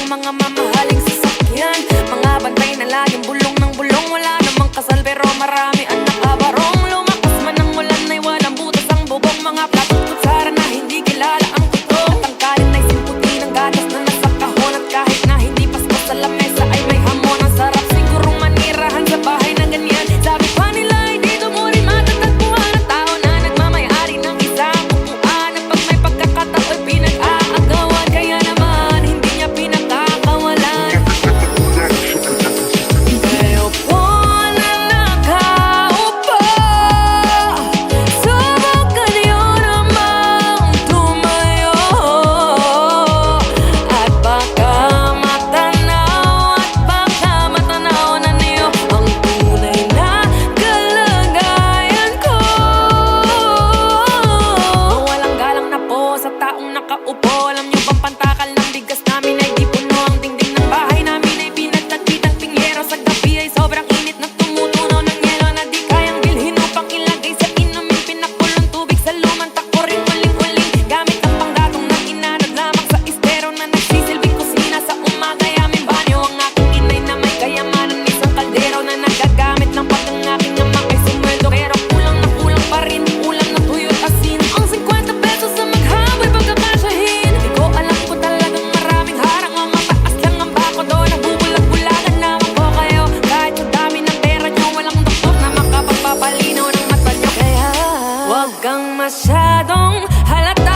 Mga mamahaling sasakyan, mga bantay na laging bulong ng bulong. Wala namang kasal pero marami ang nakabarong. Lumakas man ang ulan ay walang butas ang bubong. Mga plato at kutsara na hindi kilala ang kuto. At ang kanin ay simputi ng gatas na nasa kahon. At kahit na hindi pasko sa lamesa ay may hamon. Ang sarap sigurong manirahan sa bahay na ganyan. Sabi pa nila ay dito mo rin matatagpuan ang tao na nagmamayari ng isang upuan. At pag may pagkakatao'y pinag-aagawan, kaya naman hindi niya pinagkakawalan. Kayo po na nakaupo, subukan niyo namang tumayo. At baka matanaw na niyo ang tunay na kalagayan ko. Walang galang na po sa taong nakaupo. Alam niyo bang pantakal ng bigas namin ay di puno? Ang dingding ng bahay namin ay pinagtagpitang pingyero. Sa gabi ay sobrang init na tumutunaw ng yelo na di kayang bilhin upang ilagay sa inumin. Pinakulong tubig sa lumang takuring waling-waling. Gamit ang panggatong na inanod lamang sa estero na nagsisilbing kusina sa umaga. Aming banyo ang aking inay na may kayamanan. Isang kaldero na nagagamit ng pag ang aking ama ay sumweldo. Pero kulang na kulang pa rin ulam na tuyo't asin. Ang 50 pesos sa maghabay pagkakasyahin. Di ko alam kung talagang maraming harang o mataas lang ang bako doon. Nagbubulag-bulagan naman po kayo. Kahit sa dami ng pera nyo, walang doktor na makapagpapalinaw ng mata nyo. Kaya wag kang masyadong halata.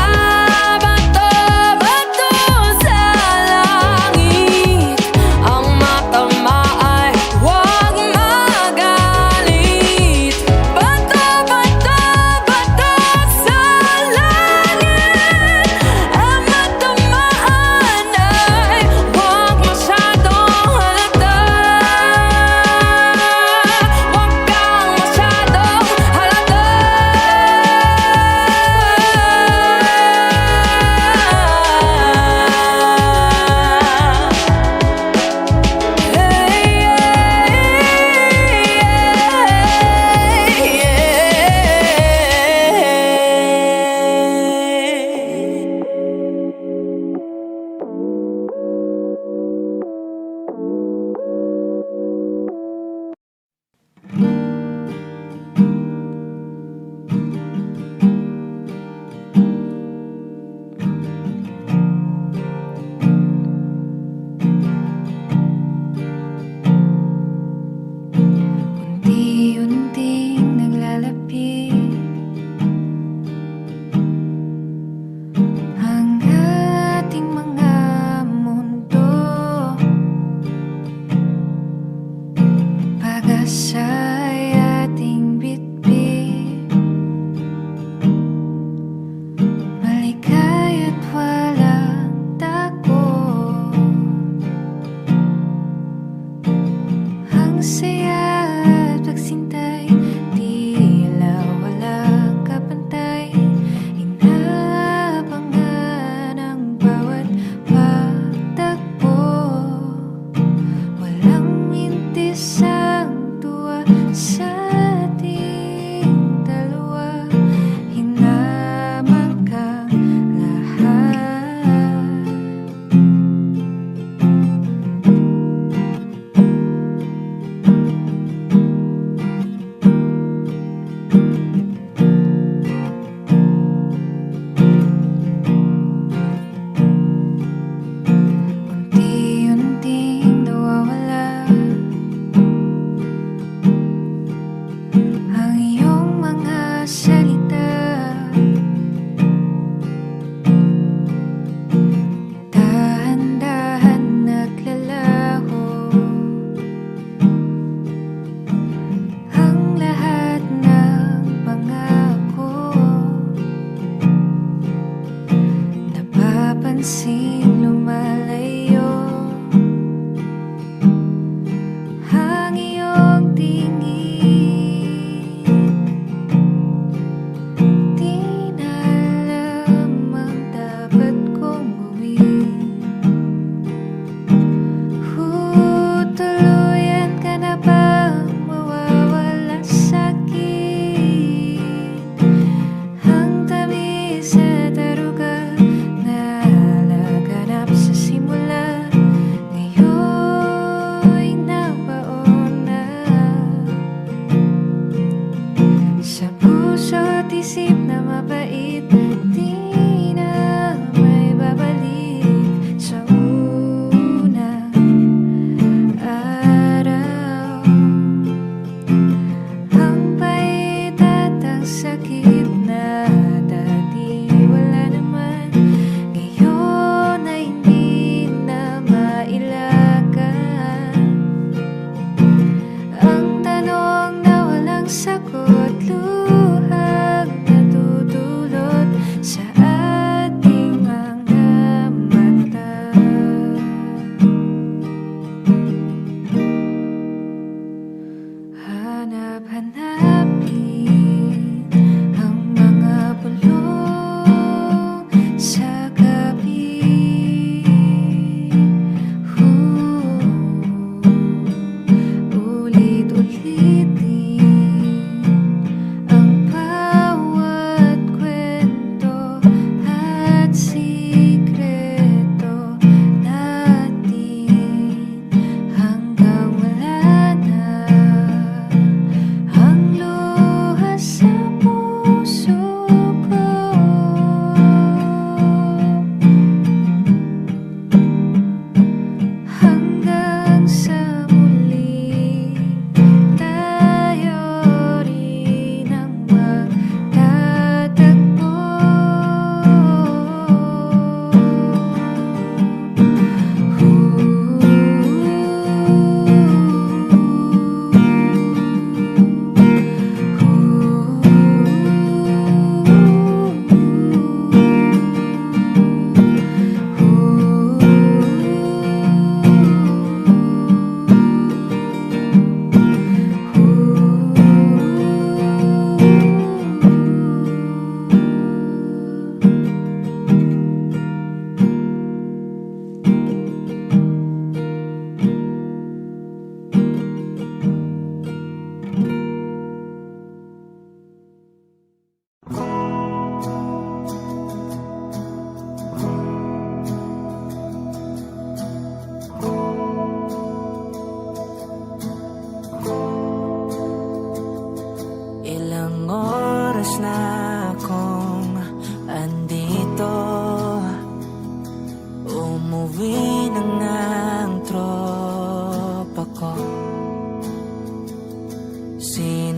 Bato-bato sa langit. Ang mata ay wag magalit. Bato-bato sa langit. Ang mata ay wag masyadong halata. Wag kang masyadong halata.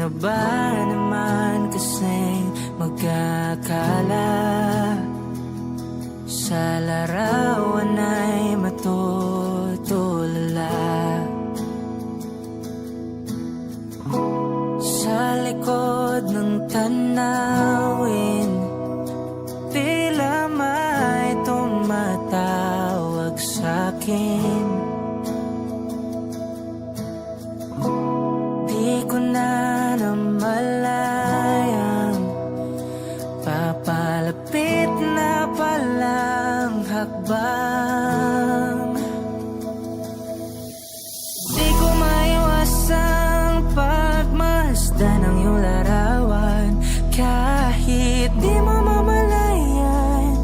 na ba naman kasing magkakala? Sa larawan ay matutulala. Sa likod ng tanawin, tila may tumatawag sa'kin. Di ko na namalayang papalapit na palang hakbang. Di ko maiwasang pagmasdan ng iyong larawan. Kahit di mo mamalayan,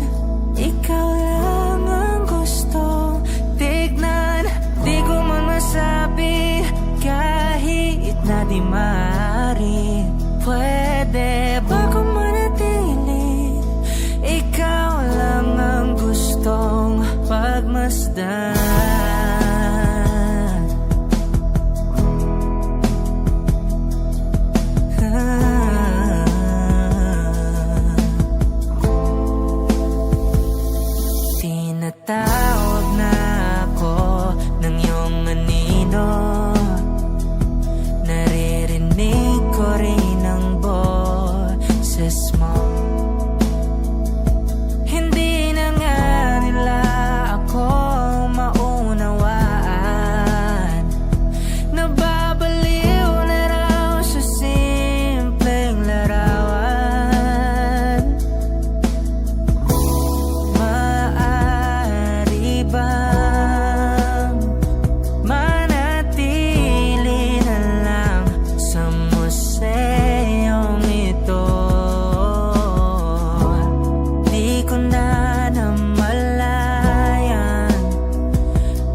ikaw lang ang gustong tignan. Di ko man masabi kahit na di maaari. Pwede ba kung manatili? Ikaw lang ang gustong pagmasdan. Tinatawag na ako ng iyong anino. Naririnig ko rin ang boses mo. Hindi na nga nila ako maunawaan. Nababaliw na raw sa simpleng larawan. Maaari bang manatili na lang sa museyong ito? Di ko na namalayan,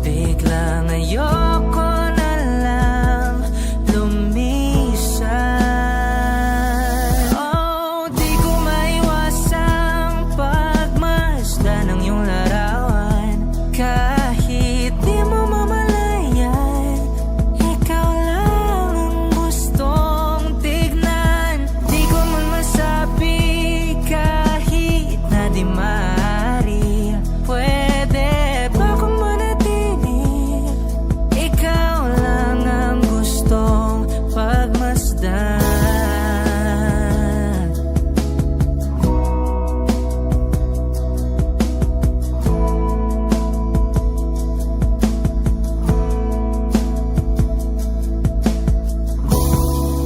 biglang ayoko na lang lumisan. Oh, di ko maiwasang pagmasdan ng iyong larawan. Kahit di mo mamalayan, ikaw lang ang gustong tignan. Di ko man masabi kahit na di maaari. Pwede ba kung manatili? Ikaw lang ang gustong pagmasdan.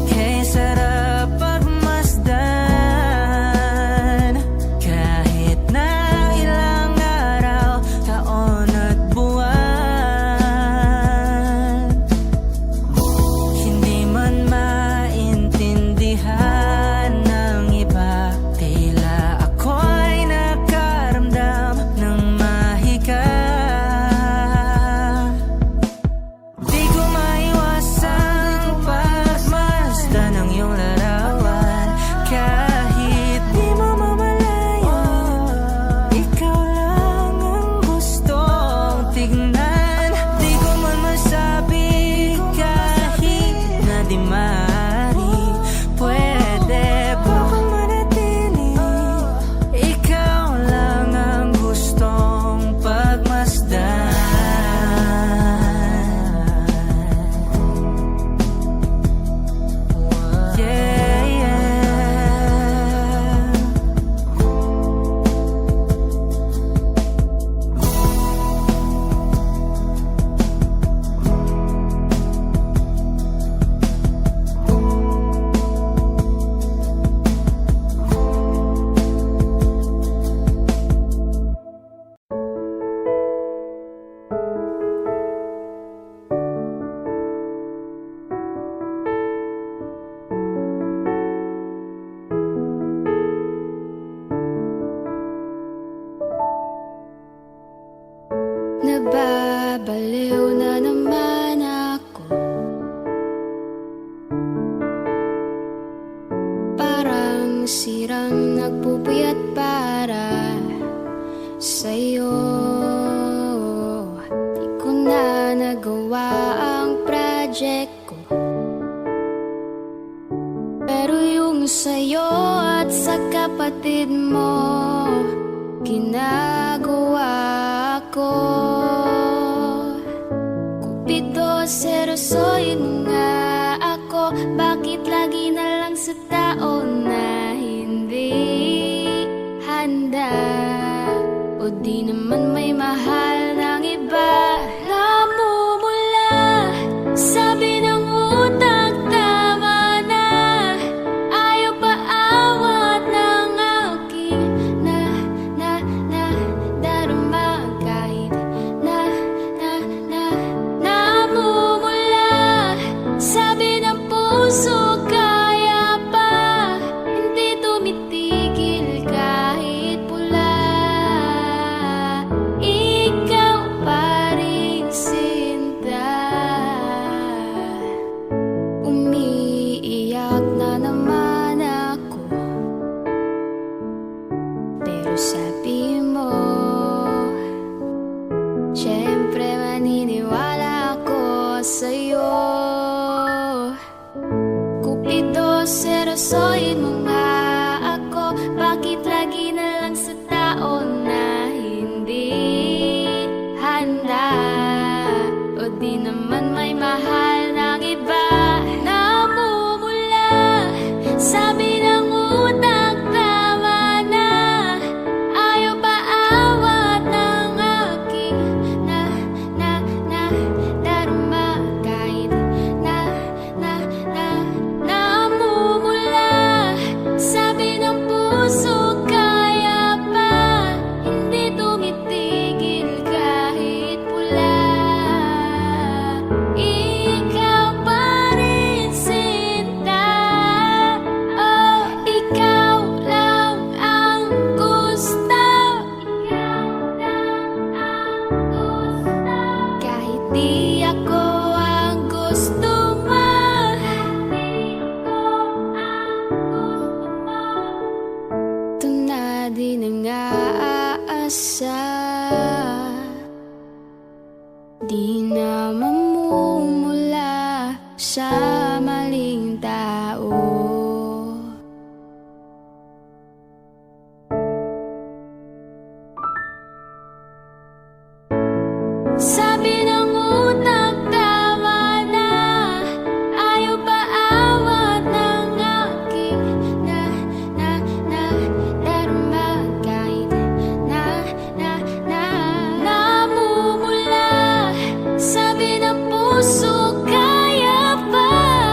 Kay sarap pagmasdan, kahit na ilang araw, taon at buwan. Hindi man maintindihan ng iba, tila ako'y nakaramdam ng mahika. Di ko maiwasang pagmasdan ng iyong larawan. Kahit di mo mamalayan, ikaw lang ang gustong tignan. Di ko man masabi kahit na di maaari. Pwede ba kung manatili? Ikaw lang ang gustong pagmasdan. Yeah, yeah. Nababaliw na naman ako. Parang sirang nagpupuyat para sa'yo. Di ko na nagawa ang project ko. Pero yung sa'yo at sa kapatid mo, ginagawa ko. Cupido, serosoy mo nga ako. Bakit lagi na lang sa tao na hindi handa? O di naman may mahal ng iba. Namumula, sabi ng utak, tama na. Ayaw pa awat ng aking darama. Kahit namumula, sabi ng puso, kaya pa. Hindi tumitigil kahit pula. Ikaw pa rin sinta. Umiiyak na naman ako, pero sabi mo, syempre maniniwala ako sa'yo. Cupido, serosoy mo nga ako. Bakit lagi na lang sa tao na hindi handa? O di naman may mahal ng iba. Namumula, sabi ng utak, tama na. Ayaw pa awat ng aking darama. Kahit namumula, sabi ng puso, kaya pa. Hindi tumitigil kahit pula. Ikaw pa rin sinta. Oh, ikaw lang ang gusto. Kahit di ako ang gusto mo. Ito na din ang aasa. Di na mamumula sa maling tao. Sabi ng utak, tama na. Ayaw pa awat ng aking darama. Kahit namumula, sabi ng puso, kaya pa.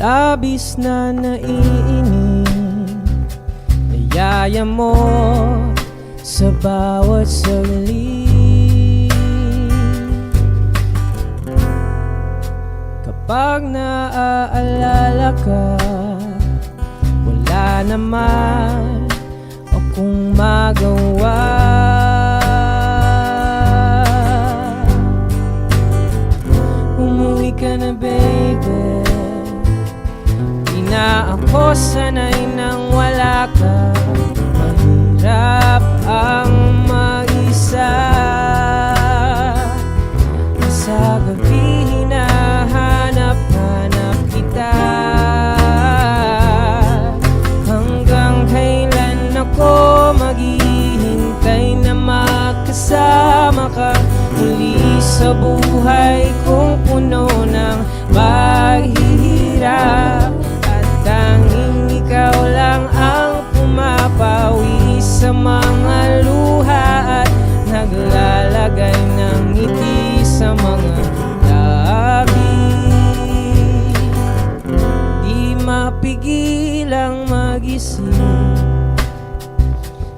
labis na naiinig, nayaya mo sa bawat saglit. Kapag naaalala ka, wala naman akong magawa. Umuwi ka na baby, di na ako sanay nang wala ka. Mahirap ang mag-isa, sa gabi hinahanap-hanap kita. Hanggang kailan ako maghihintay na makasama ka muli sa buhay kong puno ng paghihirap. At tanging ikaw lang ang pumapawi sa mga luha at naglalagay ng ngiti sa mga labi. Di mapigilang mag-isip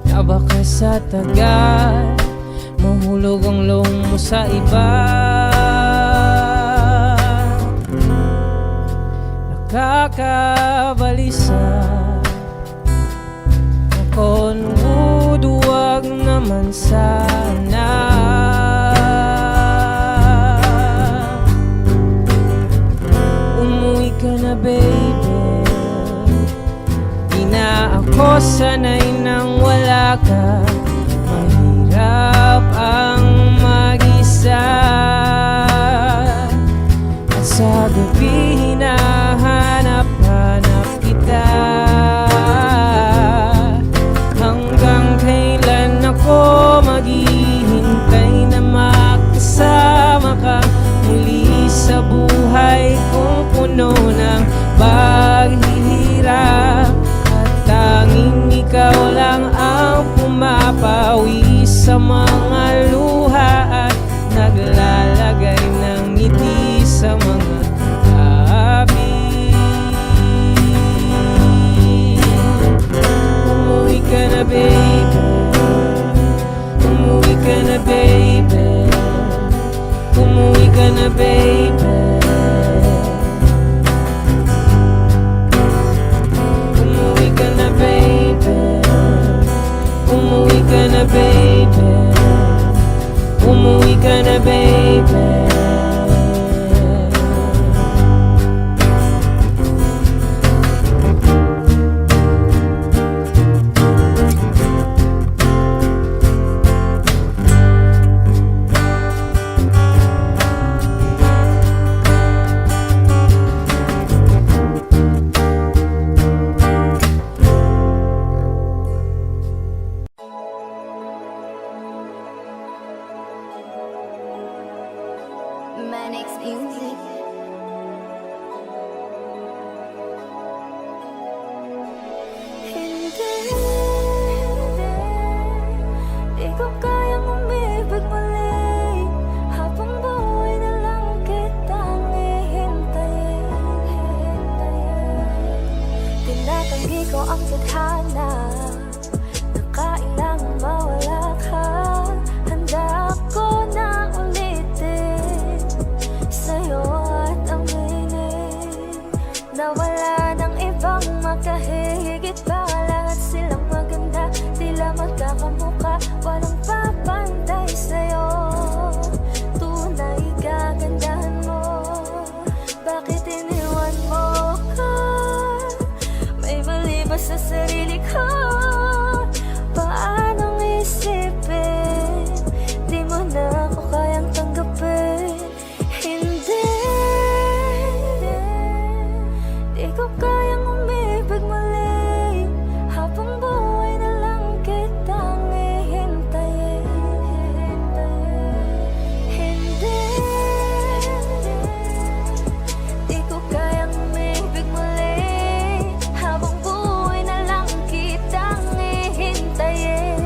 na baka sa tagal mahulog ang loob mo sa iba. Nakakabalisa ako, huwag naman sana. Umuwi ka na baby, di na ako sanay nang wala ka. Mahirap ang mag-isa, at sa gabi hinahanap-hanap kita. Hanggang kailan ako maghihintay na makasama ka muli sa buhay kong puno ng paghihirap. At tanging ikaw lang ang pumapawi sa mga luha at naglalagay ng ngiti sa mga labi. Umuwi ka na baby, umuwi ka na baby, umuwi ka na baby. Umuwi ka na baby, umuwi ka na baby, umuwi ka na baby. Manix Music. Di ko kayang umibig muli, habang buhay na lang kitang hihintayin. Tinatanggi ko ang tadhana na kailangan mawala ka. Handa ako na ulitin sa'yo at aminin na wala ng ibang makahigit pa. Lahat silang maganda, tila magkakamuka, walang papantay sa'yo. Tunay kagandahan mo, bakit iniwan mo ka? May mali ba sa sarili ko? Paanong isipin? Di mo na ako kayang tanggapin. Hindi, di ko kayang umibig muli, habang buhay na lang kitang hihintayin. Hindi, di ko kayang umibig muli, habang buhay na lang kitang hihintayin.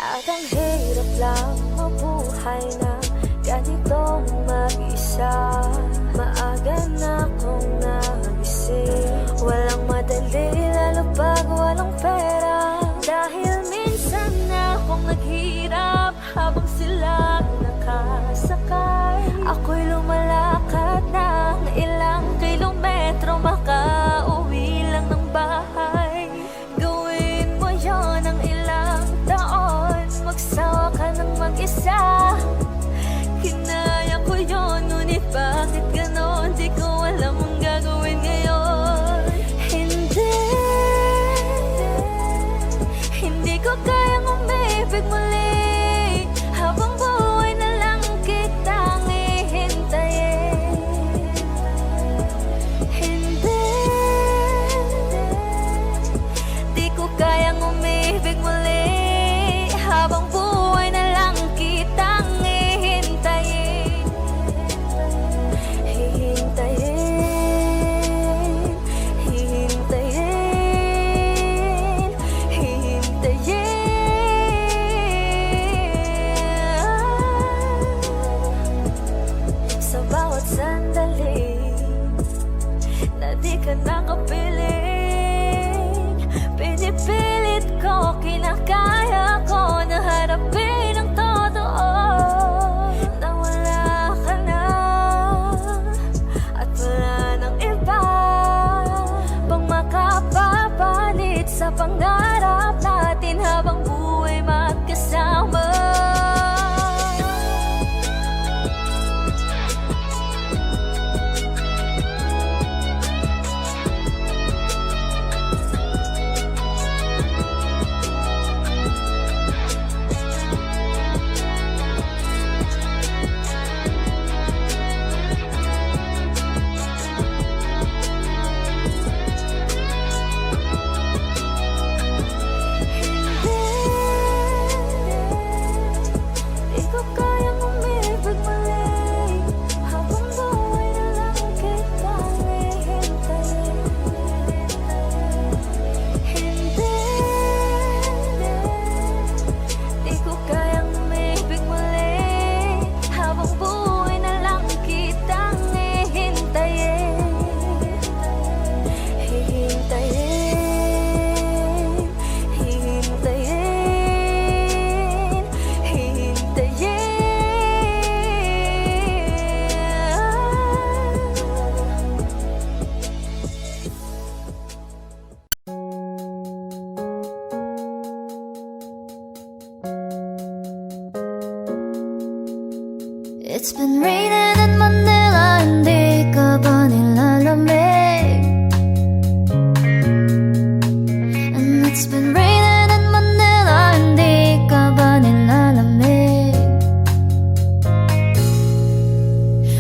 At ang hirap lang mabuhay na ganitong mag-isa. Maaga na akong nagising. Walang madali, lalo pag walang pera. Dahil minsan na akong naghirap habang sila nakasakay. Ako'y lumalakad ng ilang kilometro, makauwi lang ng bahay. Gawin mo yon ng ilang taon, magsawa ka ng mag-isa. Kinaya ko yon, ngunit bakit ganon? Di ko alam ang gagawin ngayon. Hindi ko kayang umibig muli. Habang buhay na lang kitang hihintayin. Di ko kayang umibig muli. Habang buhay na lang kitang hihintayin. Sa bawat sandali na di ka nakapiling, pinipilit ko, kinakaya ko na harapin ang totoo. Na wala ka na at wala nang iba pang makapapalit sa pangarap natin habang buhay magkasama. Di ko kayang umibig muli. Habang buhay na lang kitang hihintayin. Di ko kayang umibig muli. Habang buhay na lang kitang hihintayin. It's been raining in Manila, hindi ka ba nilalamig? And it's been raining in Manila, hindi ka ba nilalamig?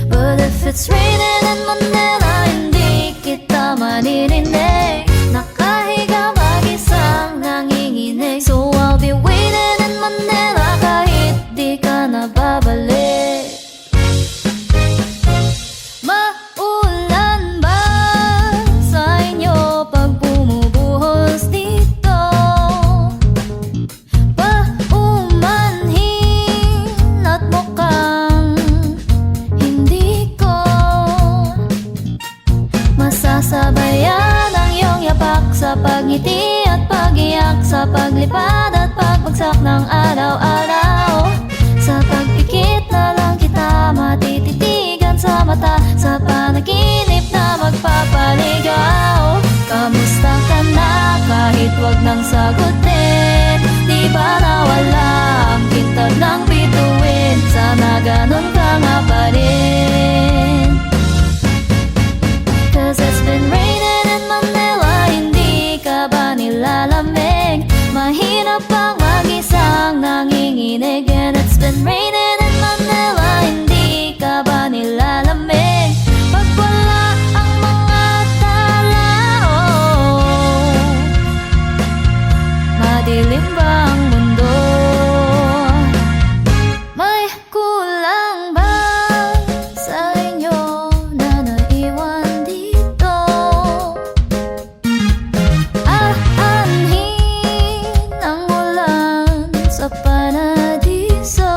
But if it's raining in Manila, hindi kita maririnig. Nakahiga mag-isang nanginginig. So I'll be waiting in Manila kahit di ka na babalik. Maulan ba sa inyo pag bumubuhos dito? Paumanhin at mukhang hindi ko masasabayan ang iyong yapak sa pagngiti at pag-iyak, sa paglipad at pagbagsak ng araw-araw. Sa pagpikit na lang kita matititigan sa mata, sa panaginip na magpapaligaw. Kamusta ka na kahit wag nang sagutin? Di ba nawala ang kintab ng bituin? Sana ganun ka nga pa rin. Cause it's been raining in Manila, hindi ka ba nilalamig? Mahirap bang mag-isang nanginginig? And it's been raining in Manila, hindi ka ba nilalamig? Pag wala ang mga tao, madilim ba ang mundo? May kulang ba sa inyo na naiwan dito? Aanhin ang ulan sa paradiso.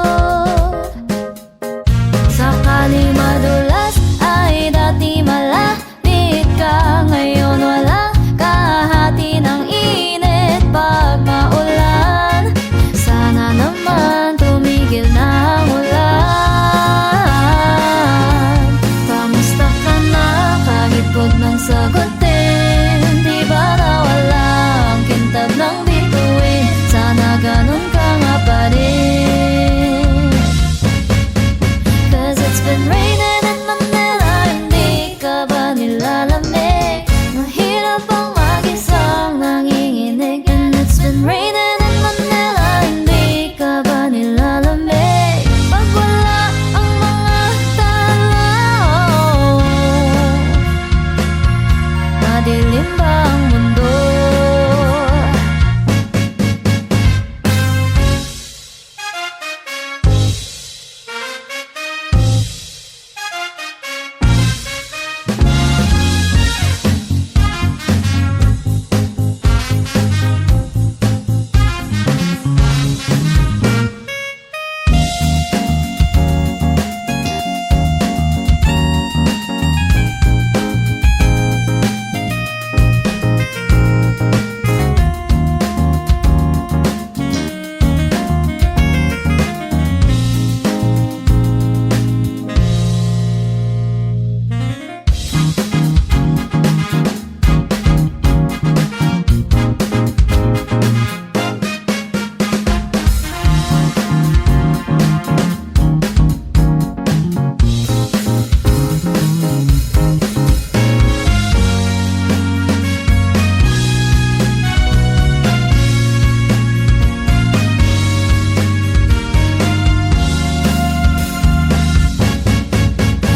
ganun ka nga pa rin. 'Cause it's been raining in Manila, hindi ka ba nilalamig? Mahirap bang mag-isang nanginginig? And it's been raining in Manila, hindi ka ba nilalamig? Pag wala ang mga tao, madilim ba ang mundo?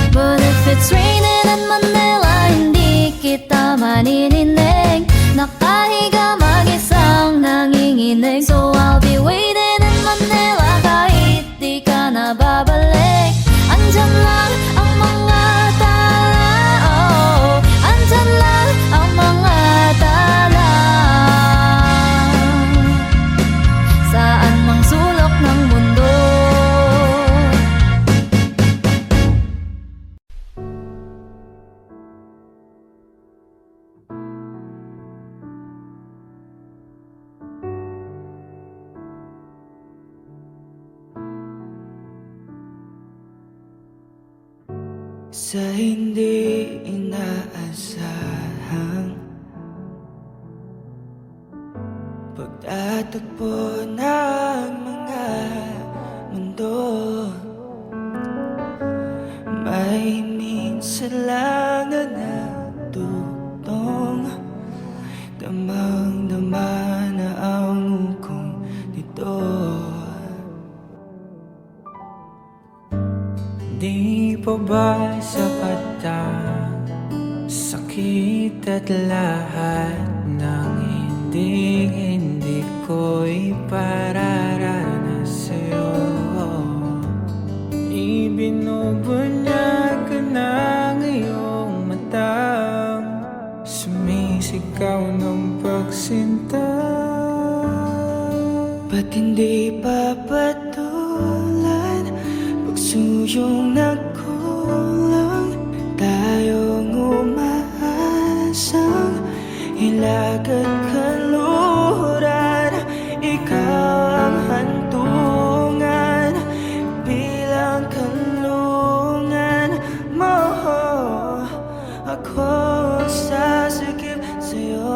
But if it's raining in Manila, hindi kita manininig. Nakahiga mag-isang nanginginig. So I'll be waiting in Manila kahit di ka na babalik. Andyan lang ang mga tao, andyan lang ang mga tala. Saan mang sulok ng mundo, sa hindi inaasahang pagtatagpo ng mga mundo, may minsan lang na natutong damang-dama na ang ukong nito. Di pa ba sapat ang sakit at lahat ng hindi ko ipararanas sa'yo? Ibinubunyag ka ng iyong matang sumisigaw ng pagsinta. Ba't hindi papatulan pagsuyong nagkulang? Tayong umaasang hilag at kaluhuran, ikaw ang hantungan bilang kanlungan mo. Ako sasikip sa'yo.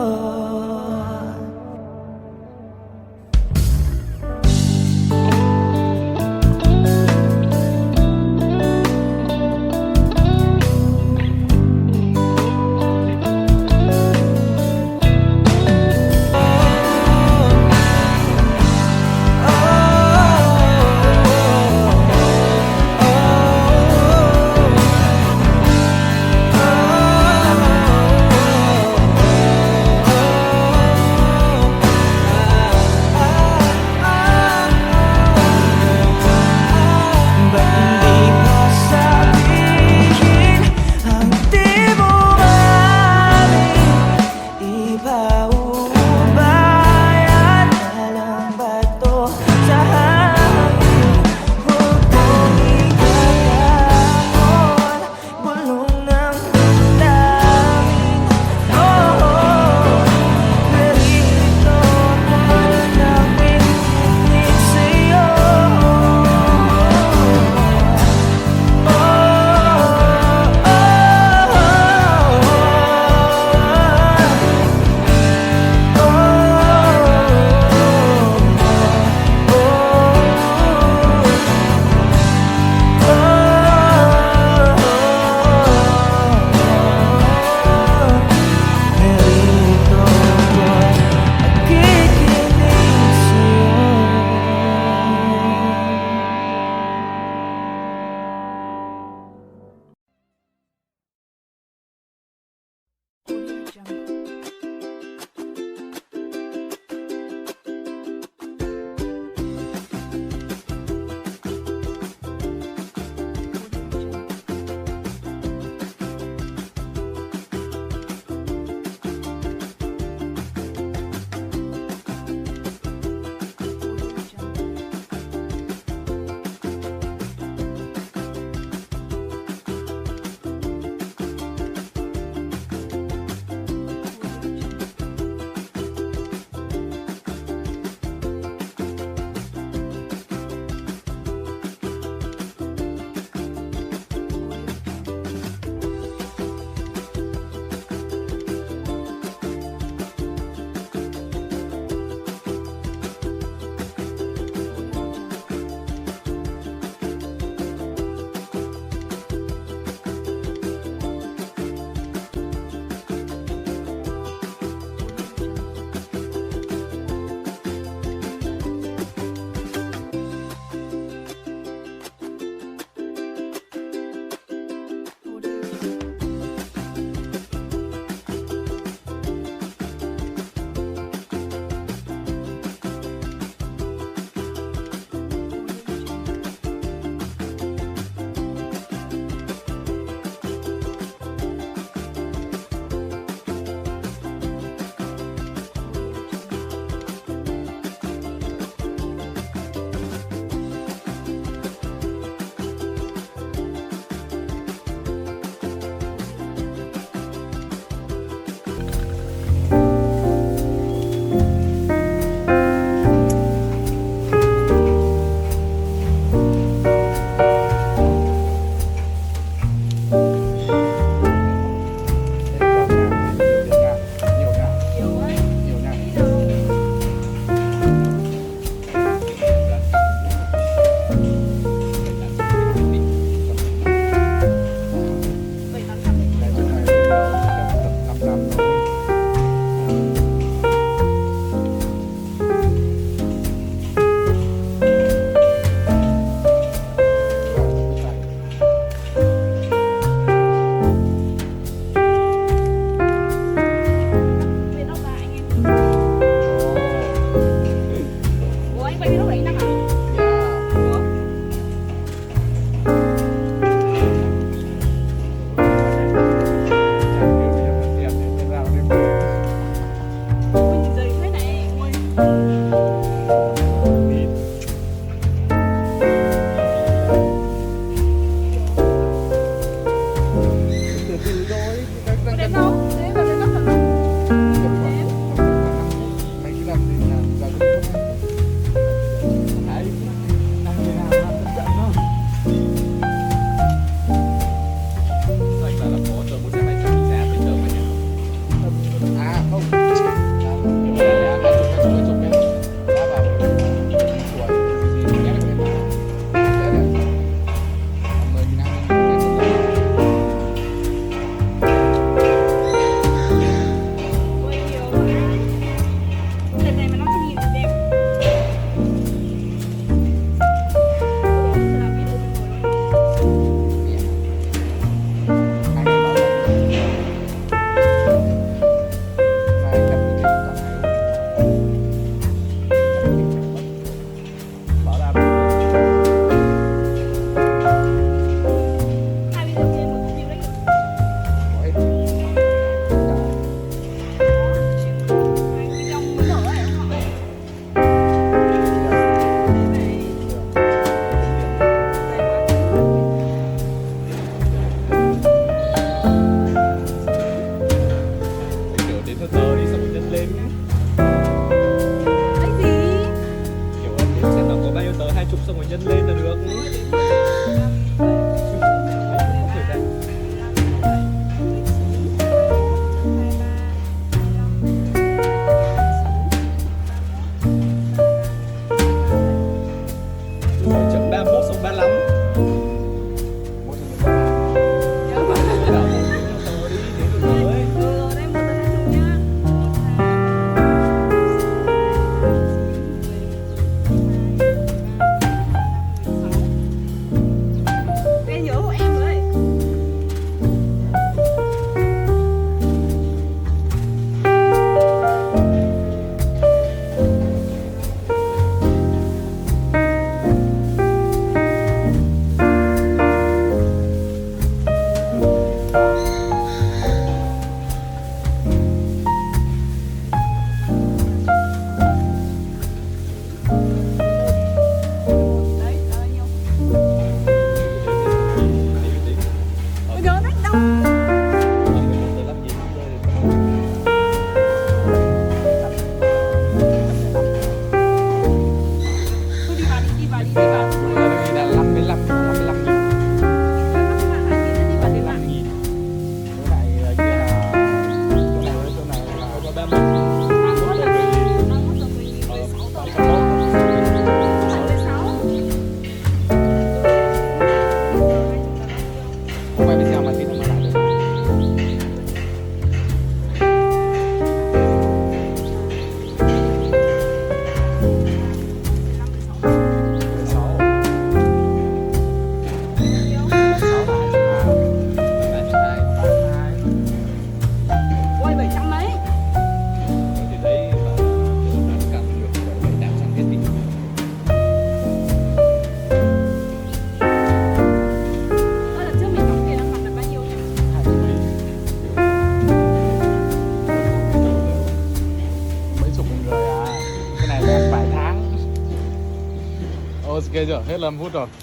Ok chưa? Hết 5 phút rồi.